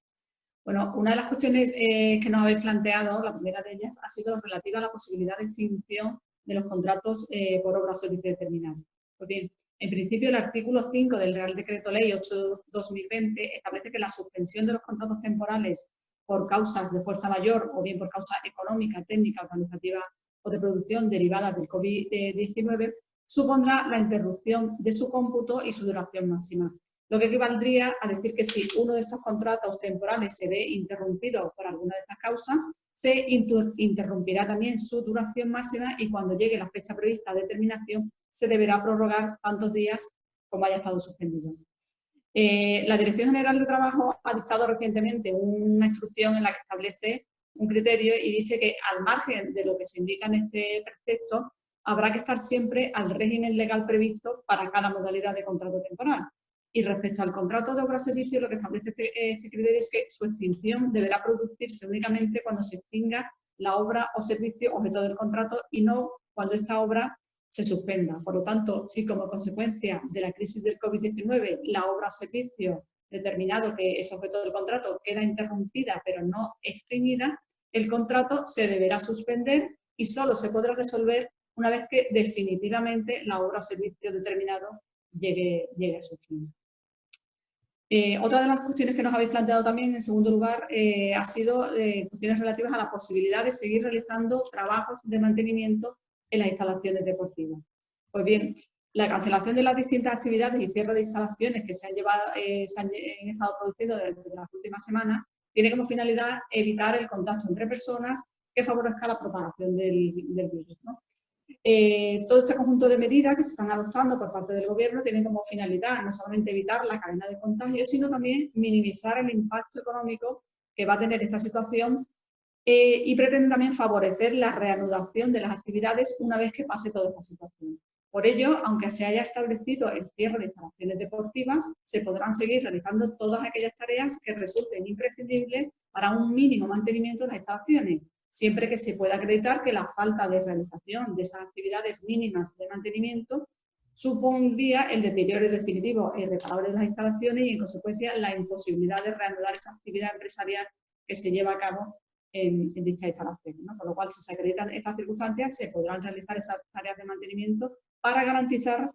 Bueno, una de las cuestiones que nos habéis planteado, la primera de ellas, ha sido relativa a la posibilidad de extinción de los contratos por obra o servicio determinado. Pues bien, en principio el artículo 5 del Real Decreto Ley 8/2020 establece que la suspensión de los contratos temporales por causas de fuerza mayor o bien por causa económica, técnica, organizativa o de producción derivadas del COVID-19 supondrá la interrupción de su cómputo y su duración máxima. Lo que equivaldría a decir que si uno de estos contratos temporales se ve interrumpido por alguna de estas causas, se interrumpirá también su duración máxima y cuando llegue la fecha prevista de terminación se deberá prorrogar tantos días como haya estado suspendido. La Dirección General de Trabajo ha dictado recientemente una instrucción en la que establece un criterio y dice que al margen de lo que se indica en este precepto, habrá que estar siempre al régimen legal previsto para cada modalidad de contrato temporal. Y respecto al contrato de obra o servicio, lo que establece este criterio es que su extinción deberá producirse únicamente cuando se extinga la obra o servicio objeto del contrato y no cuando esta obra se suspenda. Por lo tanto, si como consecuencia de la crisis del COVID-19 la obra o servicio determinado que es objeto del contrato queda interrumpida pero no extinguida, el contrato se deberá suspender y solo se podrá resolver una vez que definitivamente la obra o servicio determinado llegue a su fin. Otra de las cuestiones que nos habéis planteado también, en segundo lugar, ha sido cuestiones relativas a la posibilidad de seguir realizando trabajos de mantenimiento en las instalaciones deportivas. Pues bien, la cancelación de las distintas actividades y cierre de instalaciones que se han estado produciendo desde las últimas semanas tiene como finalidad evitar el contacto entre personas que favorezca la propagación del virus, ¿no? Todo este conjunto de medidas que se están adoptando por parte del Gobierno tienen como finalidad no solamente evitar la cadena de contagios, sino también minimizar el impacto económico que va a tener esta situación y pretenden también favorecer la reanudación de las actividades una vez que pase toda esta situación. Por ello, aunque se haya establecido el cierre de instalaciones deportivas, se podrán seguir realizando todas aquellas tareas que resulten imprescindibles para un mínimo mantenimiento de las instalaciones, siempre que se pueda acreditar que la falta de realización de esas actividades mínimas de mantenimiento supondría el deterioro definitivo e irreparable de las instalaciones y, en consecuencia, la imposibilidad de reanudar esa actividad empresarial que se lleva a cabo en dichas instalaciones, ¿no? Por lo cual, si se acreditan estas circunstancias, se podrán realizar esas tareas de mantenimiento para garantizar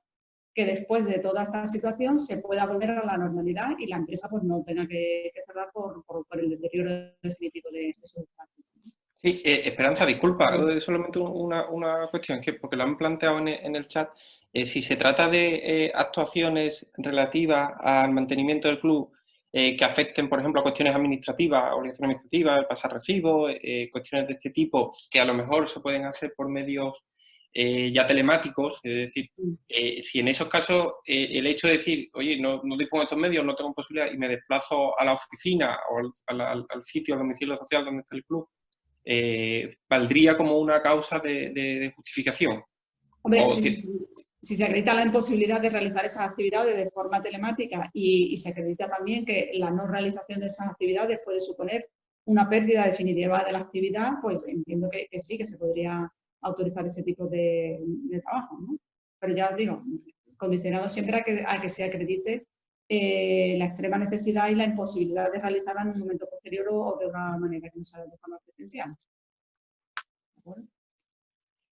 que después de toda esta situación se pueda volver a la normalidad y la empresa pues, no tenga que cerrar por el deterioro definitivo de sus instalaciones. Sí, Esperanza, disculpa, solamente una cuestión, porque lo han planteado en el chat. Si se trata de actuaciones relativas al mantenimiento del club que afecten, por ejemplo, a cuestiones administrativas, obligaciones administrativas, el pasar recibos, cuestiones de este tipo, que a lo mejor se pueden hacer por medios ya telemáticos, es decir, si en esos casos el hecho de decir, oye, no dispongo de estos medios, no tengo posibilidad y me desplazo a la oficina o al sitio, al domicilio social donde está el club, ¿valdría como una causa de justificación? Hombre, si se acredita la imposibilidad de realizar esas actividades de forma telemática y se acredita también que la no realización de esas actividades puede suponer una pérdida definitiva de la actividad, pues entiendo que sí, que se podría autorizar ese tipo de trabajo, ¿no? Pero ya os digo, condicionado siempre a que se acredite la extrema necesidad y la imposibilidad de realizarla en un momento posterior o de una manera que no sea de forma presencial.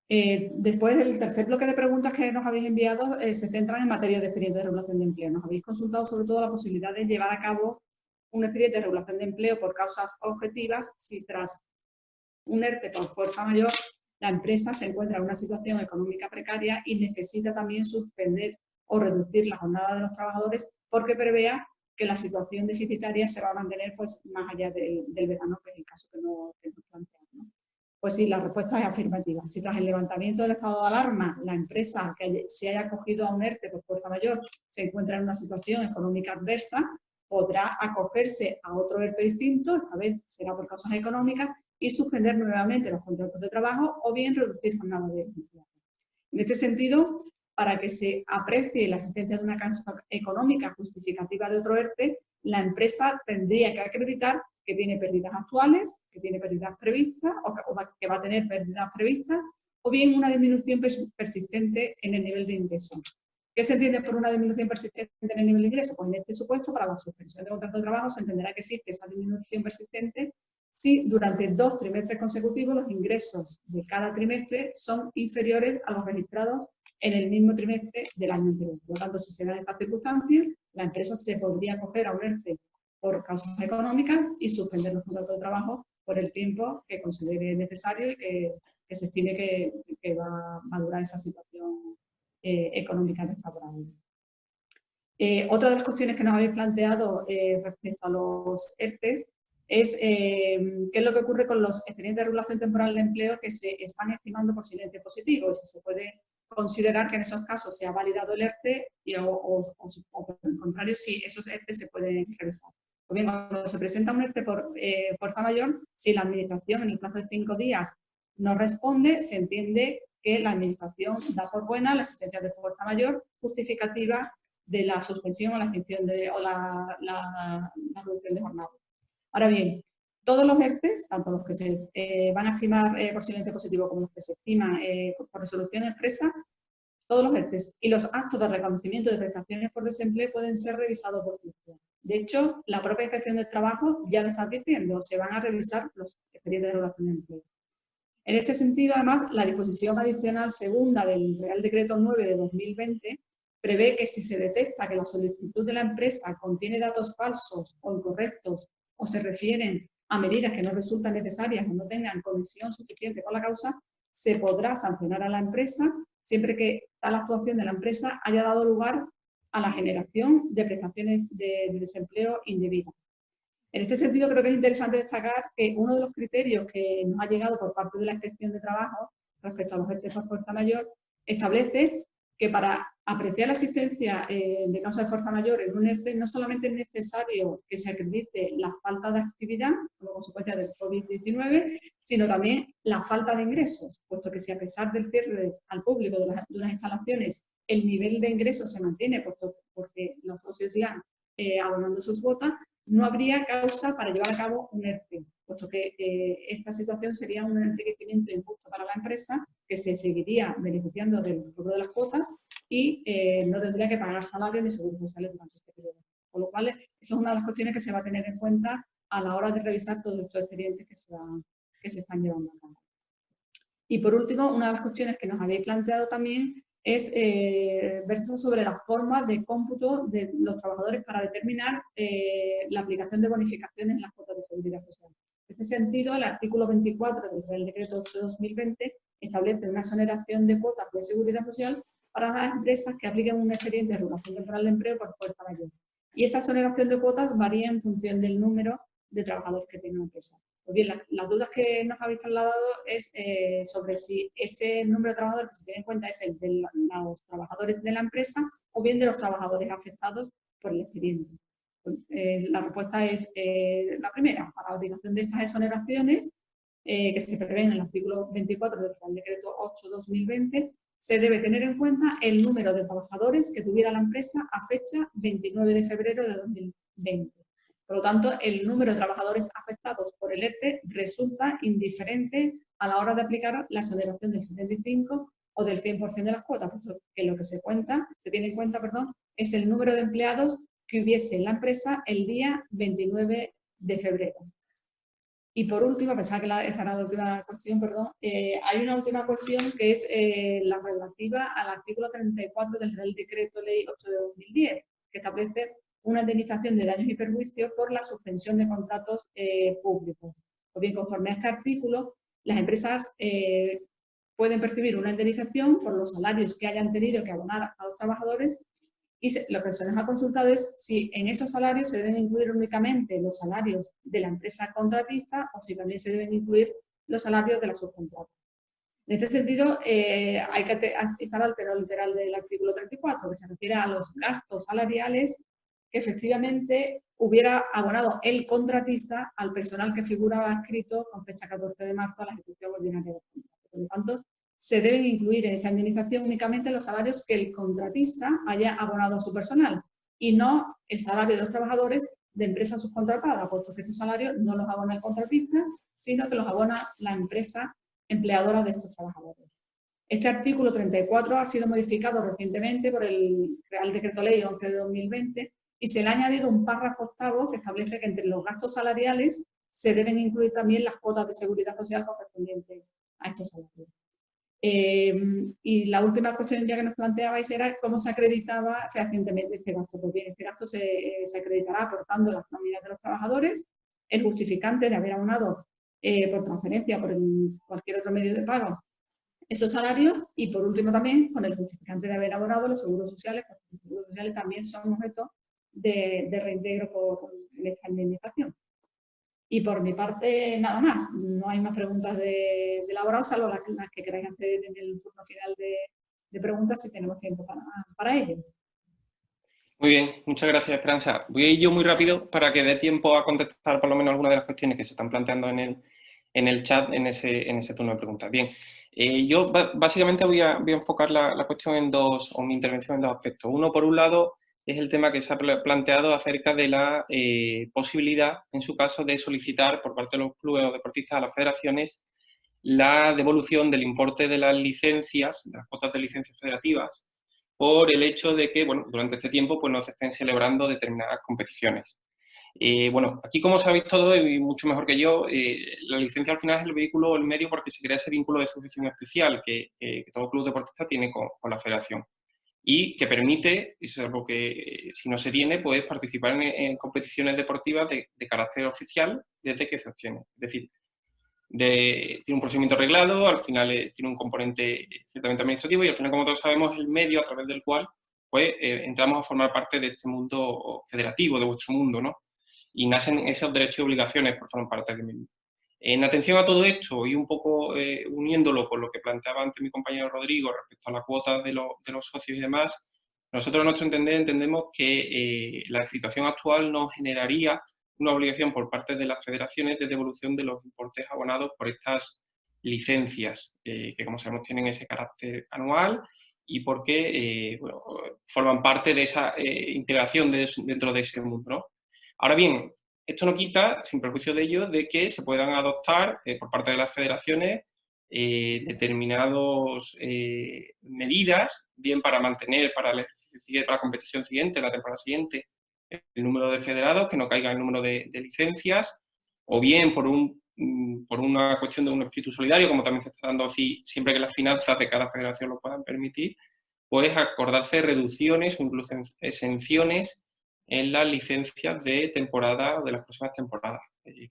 Después, el tercer bloque de preguntas que nos habéis enviado se centran en materia de expediente de regulación de empleo. Nos habéis consultado sobre todo la posibilidad de llevar a cabo un expediente de regulación de empleo por causas objetivas si tras un ERTE por fuerza mayor la empresa se encuentra en una situación económica precaria y necesita también suspender o reducir la jornada de los trabajadores porque prevea que la situación deficitaria se va a mantener pues, más allá del verano, que es el caso que nos planteamos, ¿no? Pues sí, la respuesta es afirmativa. Si tras el levantamiento del estado de alarma la empresa que se haya acogido a un ERTE por fuerza mayor se encuentra en una situación económica adversa, podrá acogerse a otro ERTE distinto, esta vez será por causas económicas, y suspender nuevamente los contratos de trabajo o bien reducir jornada de empleado. En este sentido, para que se aprecie la existencia de una causa económica justificativa de otro ERTE, la empresa tendría que acreditar que tiene pérdidas actuales, que tiene pérdidas previstas o que va a tener pérdidas previstas, o bien una disminución persistente en el nivel de ingreso. ¿Qué se entiende por una disminución persistente en el nivel de ingreso? Pues en este supuesto, para la suspensión de contrato de trabajo, se entenderá que existe esa disminución persistente si durante 2 trimestres consecutivos los ingresos de cada trimestre son inferiores a los registrados en el mismo trimestre del año anterior. Por lo tanto, si se dan estas circunstancias, la empresa se podría acoger a un ERTE por causas económicas y suspender los contratos de trabajo por el tiempo que considere necesario y que se estime que va a durar esa situación económica desfavorable. Otra de las cuestiones que nos habéis planteado respecto a los ERTEs es qué es lo que ocurre con los expedientes de regulación temporal de empleo que se están estimando por silencio positivo, y si se puede considerar que en esos casos se ha validado el ERTE o por el contrario, si esos ERTE se pueden revisar. Pues bien, cuando se presenta un ERTE por fuerza mayor, si la Administración en el plazo de 5 días no responde, se entiende que la Administración da por buena la existencia de fuerza mayor justificativa de la suspensión o la extinción o la reducción de jornada. Ahora bien, todos los ERTEs, tanto los que se van a estimar por silencio positivo como los que se estiman por resolución expresa, todos los ERTEs y los actos de reconocimiento de prestaciones por desempleo pueden ser revisados por inspección. De hecho, la propia Inspección de Trabajo ya lo está advirtiendo, se van a revisar los expedientes de regulación de empleo. En este sentido, además, la disposición adicional segunda del Real Decreto 9 de 2020 prevé que si se detecta que la solicitud de la empresa contiene datos falsos o incorrectos o se refieren a medidas que no resultan necesarias o no tengan conexión suficiente con la causa, se podrá sancionar a la empresa siempre que tal actuación de la empresa haya dado lugar a la generación de prestaciones de desempleo indebidas. En este sentido, creo que es interesante destacar que uno de los criterios que nos ha llegado por parte de la Inspección de Trabajo respecto a los ERTE por fuerza mayor establece que para apreciar la existencia de causa de fuerza mayor en un ERTE no solamente es necesario que se acredite la falta de actividad como consecuencia del COVID-19, sino también la falta de ingresos, puesto que si a pesar del cierre al público de las instalaciones el nivel de ingresos se mantiene porque los socios sigan abonando sus cuotas, no habría causa para llevar a cabo un ERTE, puesto que esta situación sería un enriquecimiento injusto para la empresa que se seguiría beneficiando del cobro de las cuotas y no tendría que pagar salarios ni seguros sociales durante este periodo. Con lo cual, esa es una de las cuestiones que se va a tener en cuenta a la hora de revisar todos estos expedientes que se están llevando a cabo. Y por último, una de las cuestiones que nos habéis planteado también es verse sobre la forma de cómputo de los trabajadores para determinar la aplicación de bonificaciones en las cuotas de seguridad social. En este sentido, el artículo 24 del Real Decreto 8 de 2020 establece una exoneración de cuotas de seguridad social para las empresas que apliquen un expediente de regulación temporal de empleo por fuerza mayor. Y esa exoneración de cuotas varía en función del número de trabajadores que tenga la empresa. Pues bien, las dudas que nos habéis trasladado es sobre si ese número de trabajadores que se tiene en cuenta es el de los trabajadores de la empresa o bien de los trabajadores afectados por el expediente. La respuesta es la primera. Para la aplicación de estas exoneraciones que se prevén en el artículo 24 del Real Decreto 8/2020, se debe tener en cuenta el número de trabajadores que tuviera la empresa a fecha 29 de febrero de 2020. Por lo tanto, el número de trabajadores afectados por el ERTE resulta indiferente a la hora de aplicar la exoneración del 75 o del 100% de las cuotas, puesto que lo que se tiene en cuenta, es el número de empleados que hubiese en la empresa el día 29 de febrero. Y por último, pensaba que esta era la última cuestión, hay una última cuestión que es la relativa al artículo 34 del Real Decreto Ley 8 de 2010, que establece una indemnización de daños y perjuicios por la suspensión de contratos públicos. Pues bien, conforme a este artículo, las empresas pueden percibir una indemnización por los salarios que hayan tenido que abonar a los trabajadores, y lo que se nos ha consultado es si en esos salarios se deben incluir únicamente los salarios de la empresa contratista o si también se deben incluir los salarios de la subcontrata. En este sentido, hay que estar al tenor literal del artículo 34, que se refiere a los gastos salariales que efectivamente hubiera abonado el contratista al personal que figuraba adscrito con fecha 14 de marzo a la ejecución ordinaria del contrato. Por lo tanto, se deben incluir en esa indemnización únicamente los salarios que el contratista haya abonado a su personal y no el salario de los trabajadores de empresa subcontratada, puesto que estos salarios no los abona el contratista, sino que los abona la empresa empleadora de estos trabajadores. Este artículo 34 ha sido modificado recientemente por el Real Decreto Ley 11 de 2020 y se le ha añadido un párrafo octavo que establece que entre los gastos salariales se deben incluir también las cuotas de seguridad social correspondientes a estos salarios. Y la última cuestión ya que nos planteabais era cómo se acreditaba fehacientemente este gasto. Pues bien, este gasto se acreditará aportando las nóminas de los trabajadores, el justificante de haber abonado por transferencia o por cualquier otro medio de pago esos salarios y por último también con el justificante de haber abonado los seguros sociales, porque los seguros sociales también son objeto de reintegro en esta indemnización. Y por mi parte, nada más. No hay más preguntas de laboral, salvo las que queráis hacer en el turno final de preguntas, si tenemos tiempo para ello. Muy bien, muchas gracias, Esperanza. Voy a ir yo muy rápido para que dé tiempo a contestar por lo menos algunas de las cuestiones que se están planteando en el chat en ese turno de preguntas. Bien, yo básicamente voy a enfocar la cuestión o mi intervención en dos aspectos. Uno, por un lado, es el tema que se ha planteado acerca de la posibilidad, en su caso, de solicitar por parte de los clubes o deportistas a las federaciones la devolución del importe de las licencias, de las cuotas de licencias federativas, por el hecho de que, bueno, durante este tiempo pues, no se estén celebrando determinadas competiciones. Bueno, aquí como sabéis todos, y mucho mejor que yo, la licencia al final es el vehículo o el medio porque se crea ese vínculo de sujeción especial que todo club deportista tiene con la federación y que permite, eso es algo que si no se tiene, pues participar en competiciones deportivas de carácter oficial desde que se obtiene. Es decir, tiene un procedimiento arreglado, al final tiene un componente ciertamente administrativo y al final, como todos sabemos, es el medio a través del cual pues, entramos a formar parte de este mundo federativo, de vuestro mundo, ¿no? Y nacen esos derechos y obligaciones por formar parte del mismo. En atención a todo esto y un poco uniéndolo con lo que planteaba antes mi compañero Rodrigo respecto a la cuota de los socios y demás, nosotros a nuestro entender entendemos que la situación actual nos generaría una obligación por parte de las federaciones de devolución de los importes abonados por estas licencias, que como sabemos tienen ese carácter anual y porque bueno, forman parte de esa integración dentro de ese mundo, ¿no? Ahora bien, esto no quita, sin perjuicio de ello, de que se puedan adoptar por parte de las federaciones determinadas medidas, bien para mantener para la competición siguiente, la temporada siguiente, el número de federados, que no caiga el número de licencias, o bien por una cuestión de un espíritu solidario, como también se está dando así, siempre que las finanzas de cada federación lo puedan permitir, pues acordarse reducciones o incluso exenciones en las licencias de temporada o de las próximas temporadas.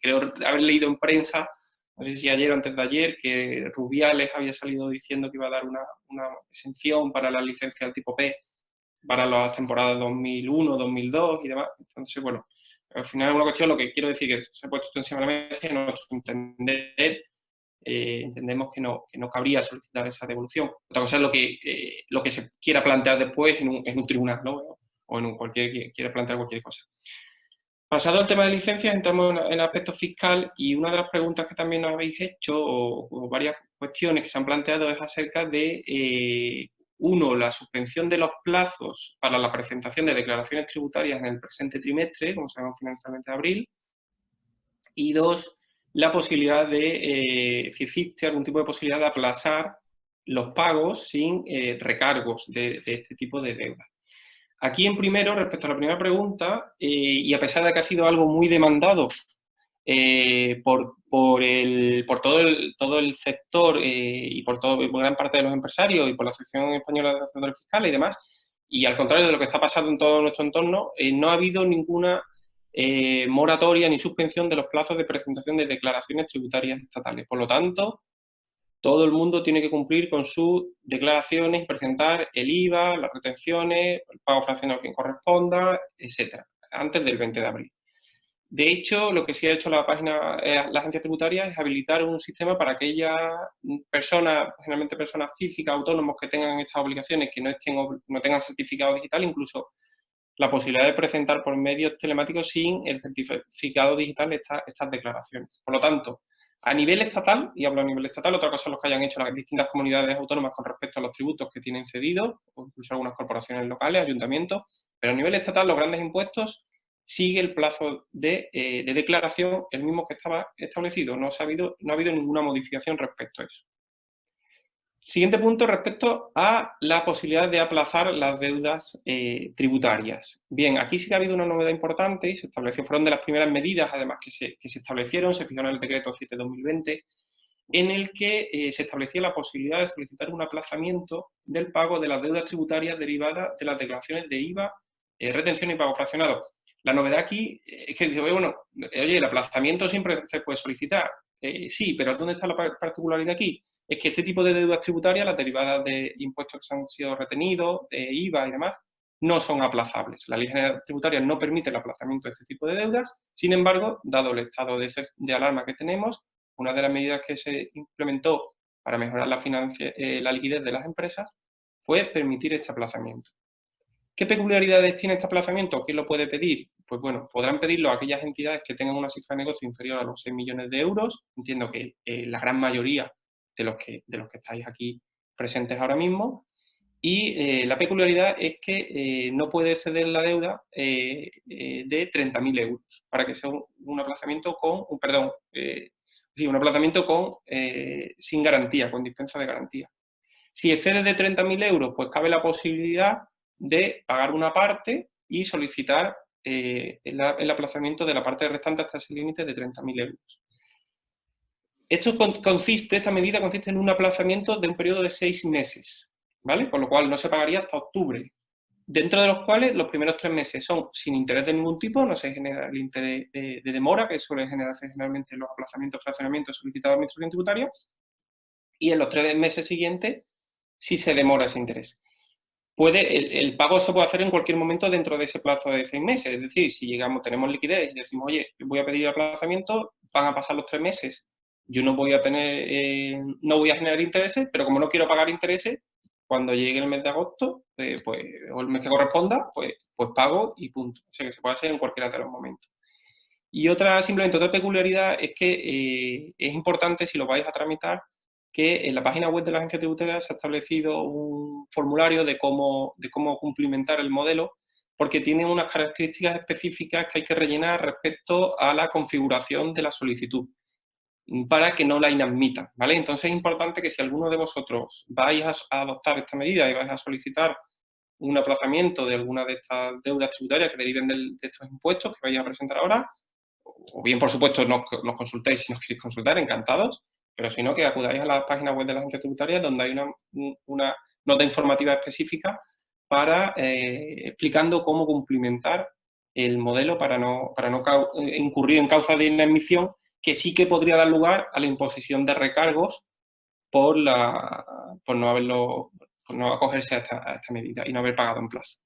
Creo haber leído en prensa, no sé si ayer o antes de ayer, que Rubiales había salido diciendo que iba a dar una exención para las licencias del tipo P para las temporadas 2001, 2002 y demás. Entonces, bueno, al final es una cuestión, lo que quiero decir que se ha puesto encima de la mesa y no entendemos que no cabría solicitar esa devolución. Otra cosa es lo que se quiera plantear después en un tribunal, ¿no? O en que quiera plantear cualquier cosa. Pasado el tema de licencias, entramos en el aspecto fiscal y una de las preguntas que también nos habéis hecho o varias cuestiones que se han planteado es acerca de, uno, la suspensión de los plazos para la presentación de declaraciones tributarias en el presente trimestre, como sabemos finalmente de abril, y dos, la posibilidad si existe algún tipo de posibilidad de aplazar los pagos sin recargos de este tipo de deuda. Aquí, en primero, respecto a la primera pregunta, y a pesar de que ha sido algo muy demandado por todo el sector y por gran parte de los empresarios y por la Asociación Española de Asesores Fiscales y demás, y al contrario de lo que está pasando en todo nuestro entorno, no ha habido ninguna moratoria ni suspensión de los plazos de presentación de declaraciones tributarias estatales. Por lo tanto, todo el mundo tiene que cumplir con sus declaraciones y presentar el IVA, las retenciones, el pago fraccionado que corresponda, etcétera, antes del 20 de abril. De hecho, lo que sí ha hecho la agencia tributaria es habilitar un sistema para aquellas personas, generalmente personas físicas, autónomos que tengan estas obligaciones, que no tengan certificado digital, incluso la posibilidad de presentar por medios telemáticos sin el certificado digital estas declaraciones. Por lo tanto, a nivel estatal, y hablo a nivel estatal, otra cosa son los que hayan hecho las distintas comunidades autónomas con respecto a los tributos que tienen cedidos, o incluso algunas corporaciones locales, ayuntamientos, pero a nivel estatal los grandes impuestos sigue el plazo de declaración el mismo que estaba establecido. No ha habido ninguna modificación respecto a eso. Siguiente punto respecto a la posibilidad de aplazar las deudas tributarias. Bien, aquí sí que ha habido una novedad importante y se estableció, fueron de las primeras medidas, además, que se establecieron, se fijaron en el decreto 7/2020, en el que se establecía la posibilidad de solicitar un aplazamiento del pago de las deudas tributarias derivadas de las declaraciones de IVA, retención y pago fraccionado. La novedad aquí es que dice, bueno, oye, el aplazamiento siempre se puede solicitar. Sí, pero ¿dónde está la particularidad aquí? Es que este tipo de deudas tributarias, las derivadas de impuestos que han sido retenidos, de IVA y demás, no son aplazables. La Ley General Tributaria no permite el aplazamiento de este tipo de deudas. Sin embargo, dado el estado de alarma que tenemos, una de las medidas que se implementó para mejorar la liquidez de las empresas fue permitir este aplazamiento. ¿Qué peculiaridades tiene este aplazamiento? ¿Quién lo puede pedir? Pues bueno, podrán pedirlo aquellas entidades que tengan una cifra de negocio inferior a los 6 millones de euros. Entiendo que la gran mayoría de los que estáis aquí presentes ahora mismo. Y la peculiaridad es que no puede exceder la deuda de 30.000 euros para que sea un aplazamiento sin garantía, con dispensa de garantía. Si excede de 30.000 euros, pues cabe la posibilidad de pagar una parte y solicitar el aplazamiento de la parte restante hasta ese límite de 30.000 euros. Esta medida consiste en un aplazamiento de un periodo de 6 meses, ¿vale? Con lo cual no se pagaría hasta octubre, dentro de los cuales los primeros 3 meses son sin interés de ningún tipo, no se genera el interés de demora, que suele generarse generalmente en los aplazamientos, fraccionamientos solicitados a la Administración Tributaria, y en los 3 meses siguientes sí se demora ese interés. El pago se puede hacer en cualquier momento dentro de ese plazo de 6 meses, es decir, si tenemos liquidez y decimos, oye, voy a pedir el aplazamiento, van a pasar los 3 meses, yo no voy a generar intereses, pero como no quiero pagar intereses, cuando llegue el mes de agosto, o el mes que corresponda, pues pago y punto. O sea que se puede hacer en cualquiera de los momentos. Y simplemente otra peculiaridad es que es importante, si lo vais a tramitar, que en la página web de la agencia tributaria se ha establecido un formulario de cómo cumplimentar el modelo, porque tiene unas características específicas que hay que rellenar respecto a la configuración de la solicitud, para que no la inadmitan, ¿vale? Entonces es importante que si alguno de vosotros vais a adoptar esta medida y vais a solicitar un aplazamiento de alguna de estas deudas tributarias que deriven de estos impuestos que vais a presentar ahora, o bien, por supuesto, nos consultéis si nos queréis consultar, encantados, pero si no, que acudáis a la página web de la agencia tributaria, donde hay una nota informativa específica para explicando cómo cumplimentar el modelo para no incurrir en causa de inadmisión, que sí que podría dar lugar a la imposición de recargos por no acogerse a esta medida y no haber pagado en plazo.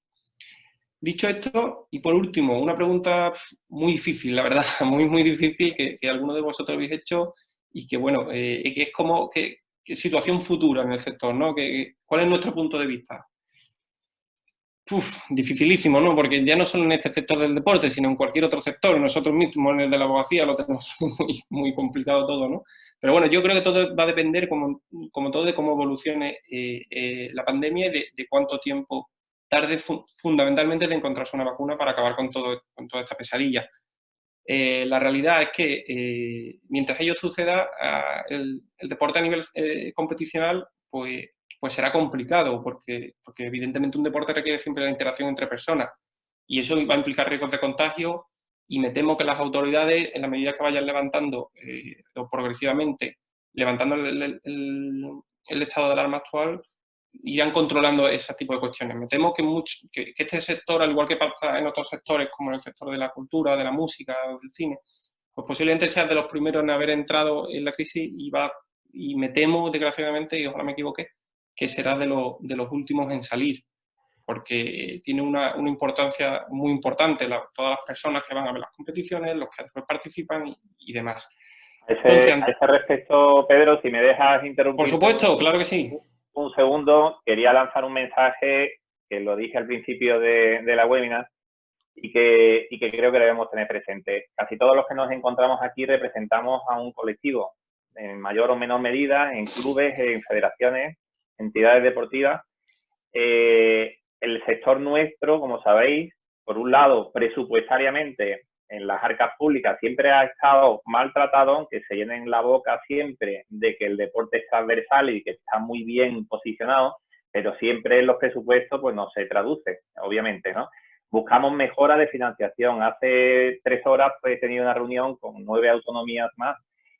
Dicho esto, y por último, una pregunta muy difícil, la verdad, muy, muy difícil, que alguno de vosotros habéis hecho y que, bueno, que es como ¿qué situación futura en el sector, ¿no? ¿Cuál es nuestro punto de vista? Dificilísimo, ¿no? Porque ya no solo en este sector del deporte, sino en cualquier otro sector. Nosotros mismos en el de la abogacía lo tenemos muy, muy complicado todo, ¿no? Pero bueno, yo creo que todo va a depender, como todo, de cómo evolucione la pandemia y de cuánto tiempo tarde fundamentalmente de encontrarse una vacuna para acabar con toda esta pesadilla. La realidad es que mientras ello suceda, el deporte a nivel competicional, pues será complicado, porque evidentemente un deporte requiere siempre la interacción entre personas y eso va a implicar riesgos de contagio, y me temo que las autoridades, en la medida que vayan levantando o progresivamente levantando el estado de alarma actual, irán controlando ese tipo de cuestiones. Me temo que este sector, al igual que pasa en otros sectores, como en el sector de la cultura, de la música, del cine, pues posiblemente sea de los primeros en haber entrado en la crisis y me temo, desgraciadamente, y ojalá me equivoque, que será de los últimos en salir, porque tiene una importancia muy importante todas las personas que van a ver las competiciones, los que después participan y demás. A ese respecto, Pedro, si me dejas interrumpir. Por supuesto, claro que sí. Un segundo, quería lanzar un mensaje que lo dije al principio de la webinar y que creo que debemos tener presente. Casi todos los que nos encontramos aquí representamos a un colectivo, en mayor o menor medida, en clubes, en federaciones, entidades deportivas. El sector nuestro, como sabéis, por un lado, presupuestariamente, en las arcas públicas siempre ha estado maltratado, aunque se llenen la boca siempre de que el deporte es transversal y que está muy bien posicionado, pero siempre en los presupuestos pues no se traduce, obviamente, ¿no? Buscamos mejora de financiación. Hace 3 horas pues, he tenido una reunión con 9 autonomías más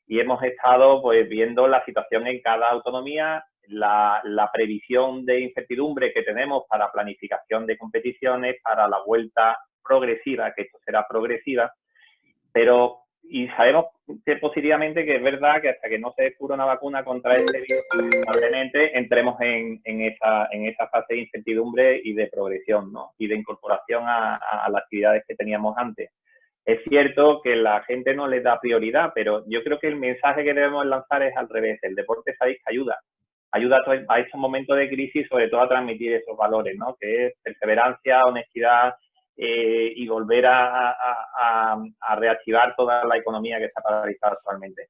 y hemos estado pues viendo la situación en cada autonomía, la previsión de incertidumbre que tenemos para planificación de competiciones, para la vuelta progresiva, que esto será progresiva, pero y sabemos que positivamente que es verdad que hasta que no se descubra una vacuna contra este virus, probablemente entremos en esa fase de incertidumbre y de progresión, ¿no? Y de incorporación a las actividades que teníamos antes. Es cierto que la gente no le da prioridad, pero yo creo que el mensaje que debemos lanzar es al revés. El deporte, sabéis que ayuda a estos momentos de crisis, sobre todo a transmitir esos valores, ¿no? Que es perseverancia, honestidad, y volver a reactivar toda la economía que está paralizada actualmente.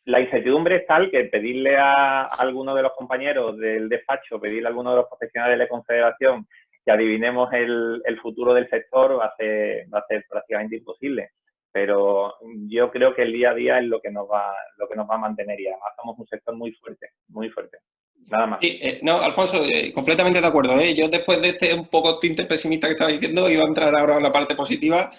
La incertidumbre es tal que pedirle a alguno de los compañeros del despacho, pedirle a alguno de los profesionales de la Confederación que adivinemos el futuro del sector va a ser prácticamente imposible. Pero yo creo que el día a día es lo que nos va a mantener, y además somos un sector muy fuerte, muy fuerte. Nada más. Sí, no, Alfonso, completamente de acuerdo. Yo después de este un poco tinte pesimista que estaba diciendo, iba a entrar ahora en la parte positiva.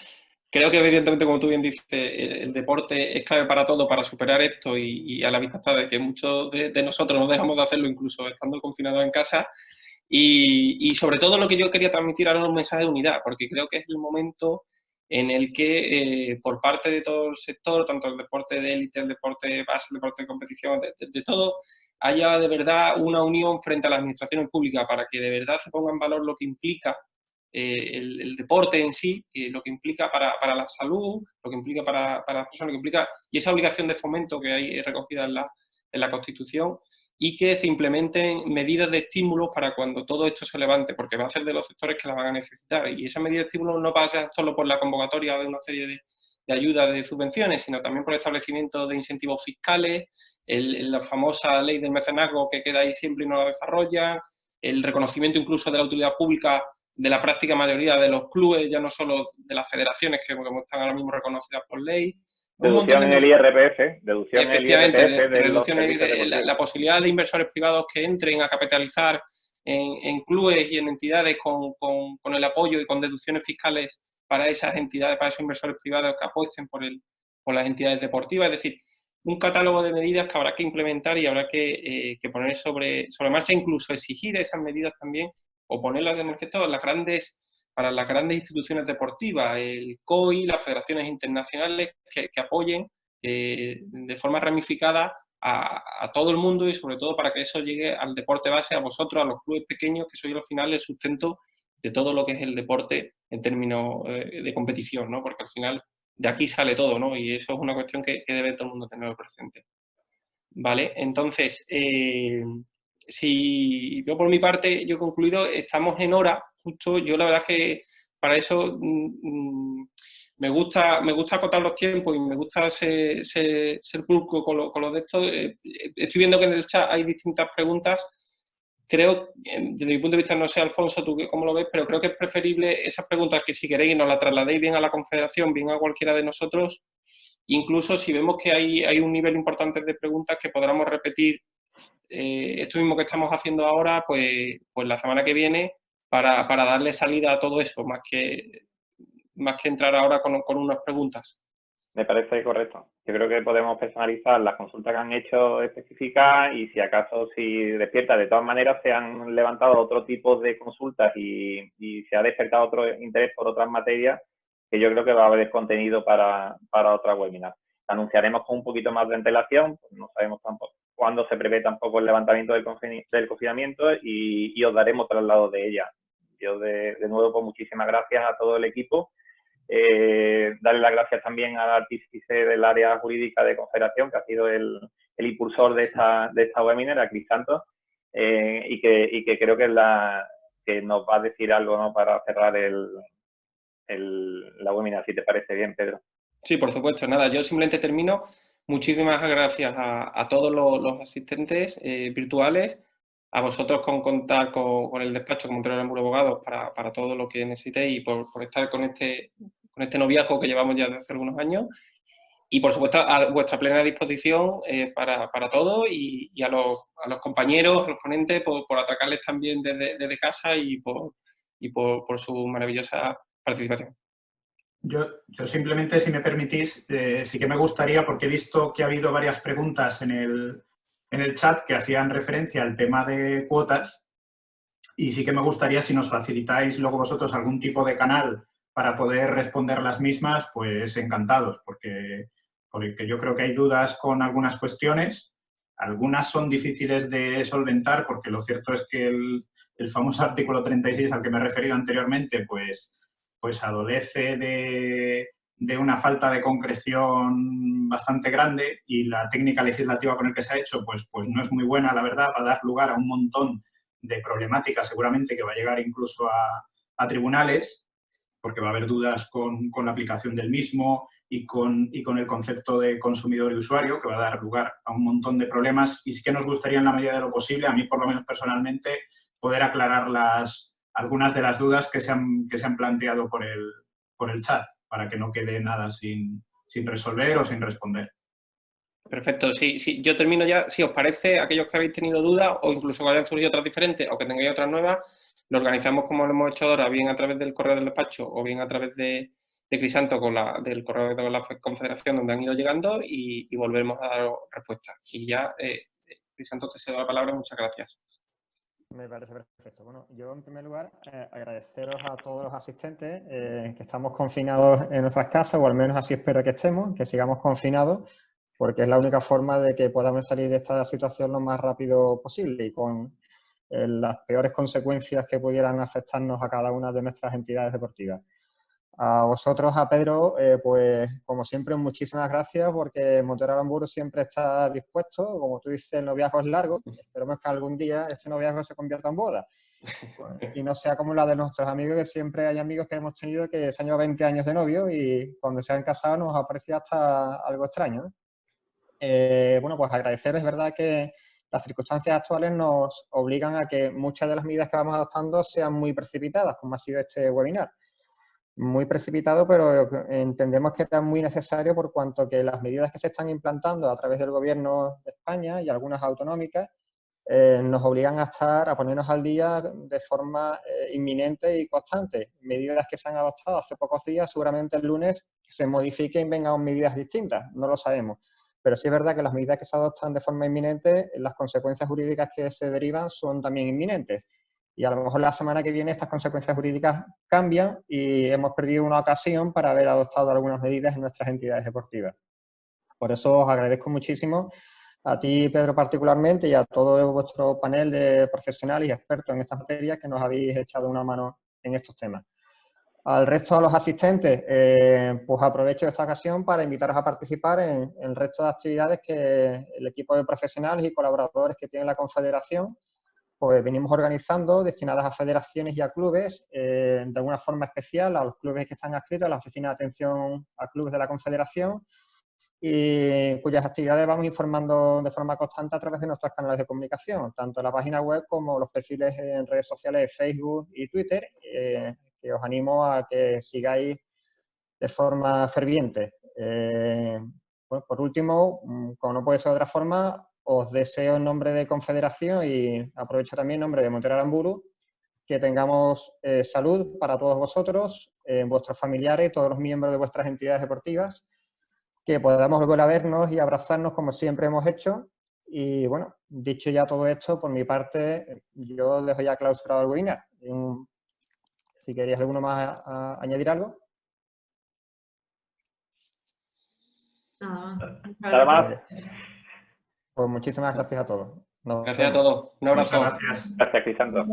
Creo que evidentemente, como tú bien dices, el deporte es clave para todo, para superar esto y a la vista está de que muchos de nosotros no dejamos de hacerlo incluso estando confinados en casa. Y sobre todo lo que yo quería transmitir ahora es un mensaje de unidad, porque creo que es el momento en el que por parte de todo el sector, tanto el deporte de élite, el deporte base, el deporte de competición, de todo, haya de verdad una unión frente a las administraciones públicas para que de verdad se ponga en valor lo que implica el deporte en sí, lo que implica para la salud, lo que implica para las personas, lo que implica, y esa obligación de fomento que hay recogida en la Constitución, y que se implementen medidas de estímulos para cuando todo esto se levante, porque va a ser de los sectores que la van a necesitar. Y esa medida de estímulos no pasa solo por la convocatoria de una serie de ayudas, de subvenciones, sino también por el establecimiento de incentivos fiscales, la famosa ley del mecenazgo que queda ahí siempre y no la desarrolla, el reconocimiento incluso de la utilidad pública de la práctica mayoría de los clubes, ya no solo de las federaciones que están ahora mismo reconocidas por ley. Deducción en el IRPF. La posibilidad de inversores privados que entren a capitalizar en clubes y en entidades con el apoyo y con deducciones fiscales para esas entidades, para esos inversores privados que apuesten por las entidades deportivas. Es decir, un catálogo de medidas que habrá que implementar y habrá que poner sobre marcha, incluso exigir esas medidas también o ponerlas de manifiesto para las grandes instituciones deportivas, el COI, las federaciones internacionales que apoyen de forma ramificada a todo el mundo y sobre todo para que eso llegue al deporte base, a vosotros, a los clubes pequeños, que sois al final el sustento de todo lo que es el deporte en términos de competición, ¿no? Porque al final de aquí sale todo, ¿no? Y eso es una cuestión que debe todo el mundo tener presente. Vale, entonces, si yo por mi parte, yo he concluido, estamos en hora, justo, yo la verdad es que para eso me gusta acotar los tiempos y me gusta ser pulcro con lo de esto. Estoy viendo que en el chat hay distintas preguntas. Creo, desde mi punto de vista, no sé, Alfonso, tú cómo lo ves, pero creo que es preferible esas preguntas que si queréis nos las trasladéis bien a la Confederación, bien a cualquiera de nosotros. Incluso si vemos que hay un nivel importante de preguntas que podamos repetir esto mismo que estamos haciendo ahora, pues la semana que viene para darle salida a todo eso, más que entrar ahora con unas preguntas. Me parece correcto. Yo creo que podemos personalizar las consultas que han hecho específicas y si acaso, si despierta, de todas maneras se han levantado otro tipo de consultas y se ha despertado otro interés por otras materias, que yo creo que va a haber contenido para otra webinar. Anunciaremos con un poquito más de antelación, no sabemos tampoco cuándo se prevé tampoco el levantamiento del confinamiento y os daremos traslado de ella. Yo de nuevo, pues muchísimas gracias a todo el equipo. Darle las gracias también al artífice del área jurídica de Confederación, que ha sido el impulsor de esta webinar, a Cris Santos, y que creo que que nos va a decir algo, ¿no?, para cerrar la webinar, si te parece bien, Pedro. Sí, por supuesto. Nada, yo simplemente termino. Muchísimas gracias a todos los asistentes virtuales, a vosotros con contar con el despacho como Montero Aramburu Abogados para todo lo que necesitéis y por estar con este noviazgo que llevamos ya desde hace algunos años. Y, por supuesto, a vuestra plena disposición para todo y a los compañeros, a los ponentes, por atracarles también desde casa y por su maravillosa participación. Yo simplemente, si me permitís, sí que me gustaría, porque he visto que ha habido varias preguntas en el chat que hacían referencia al tema de cuotas, y sí que me gustaría, si nos facilitáis luego vosotros algún tipo de canal para poder responder las mismas, pues encantados, porque yo creo que hay dudas con algunas cuestiones, algunas son difíciles de solventar, porque lo cierto es que el famoso artículo 36 al que me he referido anteriormente, pues adolece de una falta de concreción bastante grande y la técnica legislativa con la que se ha hecho pues no es muy buena, la verdad, va a dar lugar a un montón de problemáticas seguramente que va a llegar incluso a tribunales, porque va a haber dudas con la aplicación del mismo y con el concepto de consumidor y usuario, que va a dar lugar a un montón de problemas, y sí que nos gustaría en la medida de lo posible, a mí por lo menos personalmente, poder aclarar algunas de las dudas que se han planteado por el chat, para que no quede nada sin resolver o sin responder. Perfecto, sí, yo termino ya. Si os parece, aquellos que habéis tenido dudas o incluso que hayan surgido otras diferentes o que tengáis otras nuevas, lo organizamos como lo hemos hecho ahora, bien a través del correo del despacho o bien a través de Crisanto del correo de la Confederación donde han ido llegando y volvemos a dar respuestas. Y ya, Crisanto, te cedo la palabra. Muchas gracias. Me parece perfecto. Bueno, yo en primer lugar agradeceros a todos los asistentes que estamos confinados en nuestras casas, o al menos así espero que estemos, que sigamos confinados, porque es la única forma de que podamos salir de esta situación lo más rápido posible y con las peores consecuencias que pudieran afectarnos a cada una de nuestras entidades deportivas. A vosotros, a Pedro, pues como siempre, muchísimas gracias, porque Montero Aramburu siempre está dispuesto. Como tú dices, el noviazgo es largo. Esperemos que algún día ese noviazgo se convierta en boda. Y no sea como la de nuestros amigos, que siempre hay amigos que hemos tenido que se han llevado 20 años de novio y cuando se han casado nos ha parecido hasta algo extraño, ¿no? Bueno, pues agradecer, es verdad que las circunstancias actuales nos obligan a que muchas de las medidas que vamos adoptando sean muy precipitadas, como ha sido este webinar. Muy precipitado, pero entendemos que es muy necesario por cuanto que las medidas que se están implantando a través del Gobierno de España y algunas autonómicas nos obligan a ponernos al día de forma inminente y constante. Medidas que se han adoptado hace pocos días, seguramente el lunes se modifiquen y vengan medidas distintas, no lo sabemos. Pero sí es verdad que las medidas que se adoptan de forma inminente, las consecuencias jurídicas que se derivan son también inminentes. Y a lo mejor la semana que viene estas consecuencias jurídicas cambian y hemos perdido una ocasión para haber adoptado algunas medidas en nuestras entidades deportivas. Por eso os agradezco muchísimo a ti, Pedro, particularmente, y a todo vuestro panel de profesionales y expertos en estas materias que nos habéis echado una mano en estos temas. Al resto de los asistentes, pues aprovecho esta ocasión para invitaros a participar en el resto de actividades que el equipo de profesionales y colaboradores que tiene la Confederación pues venimos organizando, destinadas a federaciones y a clubes, de alguna forma especial a los clubes que están adscritos a la Oficina de Atención a Clubes de la Confederación, y cuyas actividades vamos informando de forma constante a través de nuestros canales de comunicación, tanto en la página web como los perfiles en redes sociales de Facebook y Twitter, que os animo a que sigáis de forma ferviente. Bueno, por último, como no puede ser de otra forma, os deseo en nombre de Confederación y aprovecho también en nombre de Montero Aramburu que tengamos salud para todos vosotros, vuestros familiares y todos los miembros de vuestras entidades deportivas, que podamos volver a vernos y abrazarnos como siempre hemos hecho. Y bueno, dicho ya todo esto, por mi parte, yo dejo ya clausurado el webinar. Si querías alguno más añadir algo. Nada más. Pues muchísimas gracias a todos. Gracias a todos. Un abrazo. Muchas gracias. Gracias, Crisanto.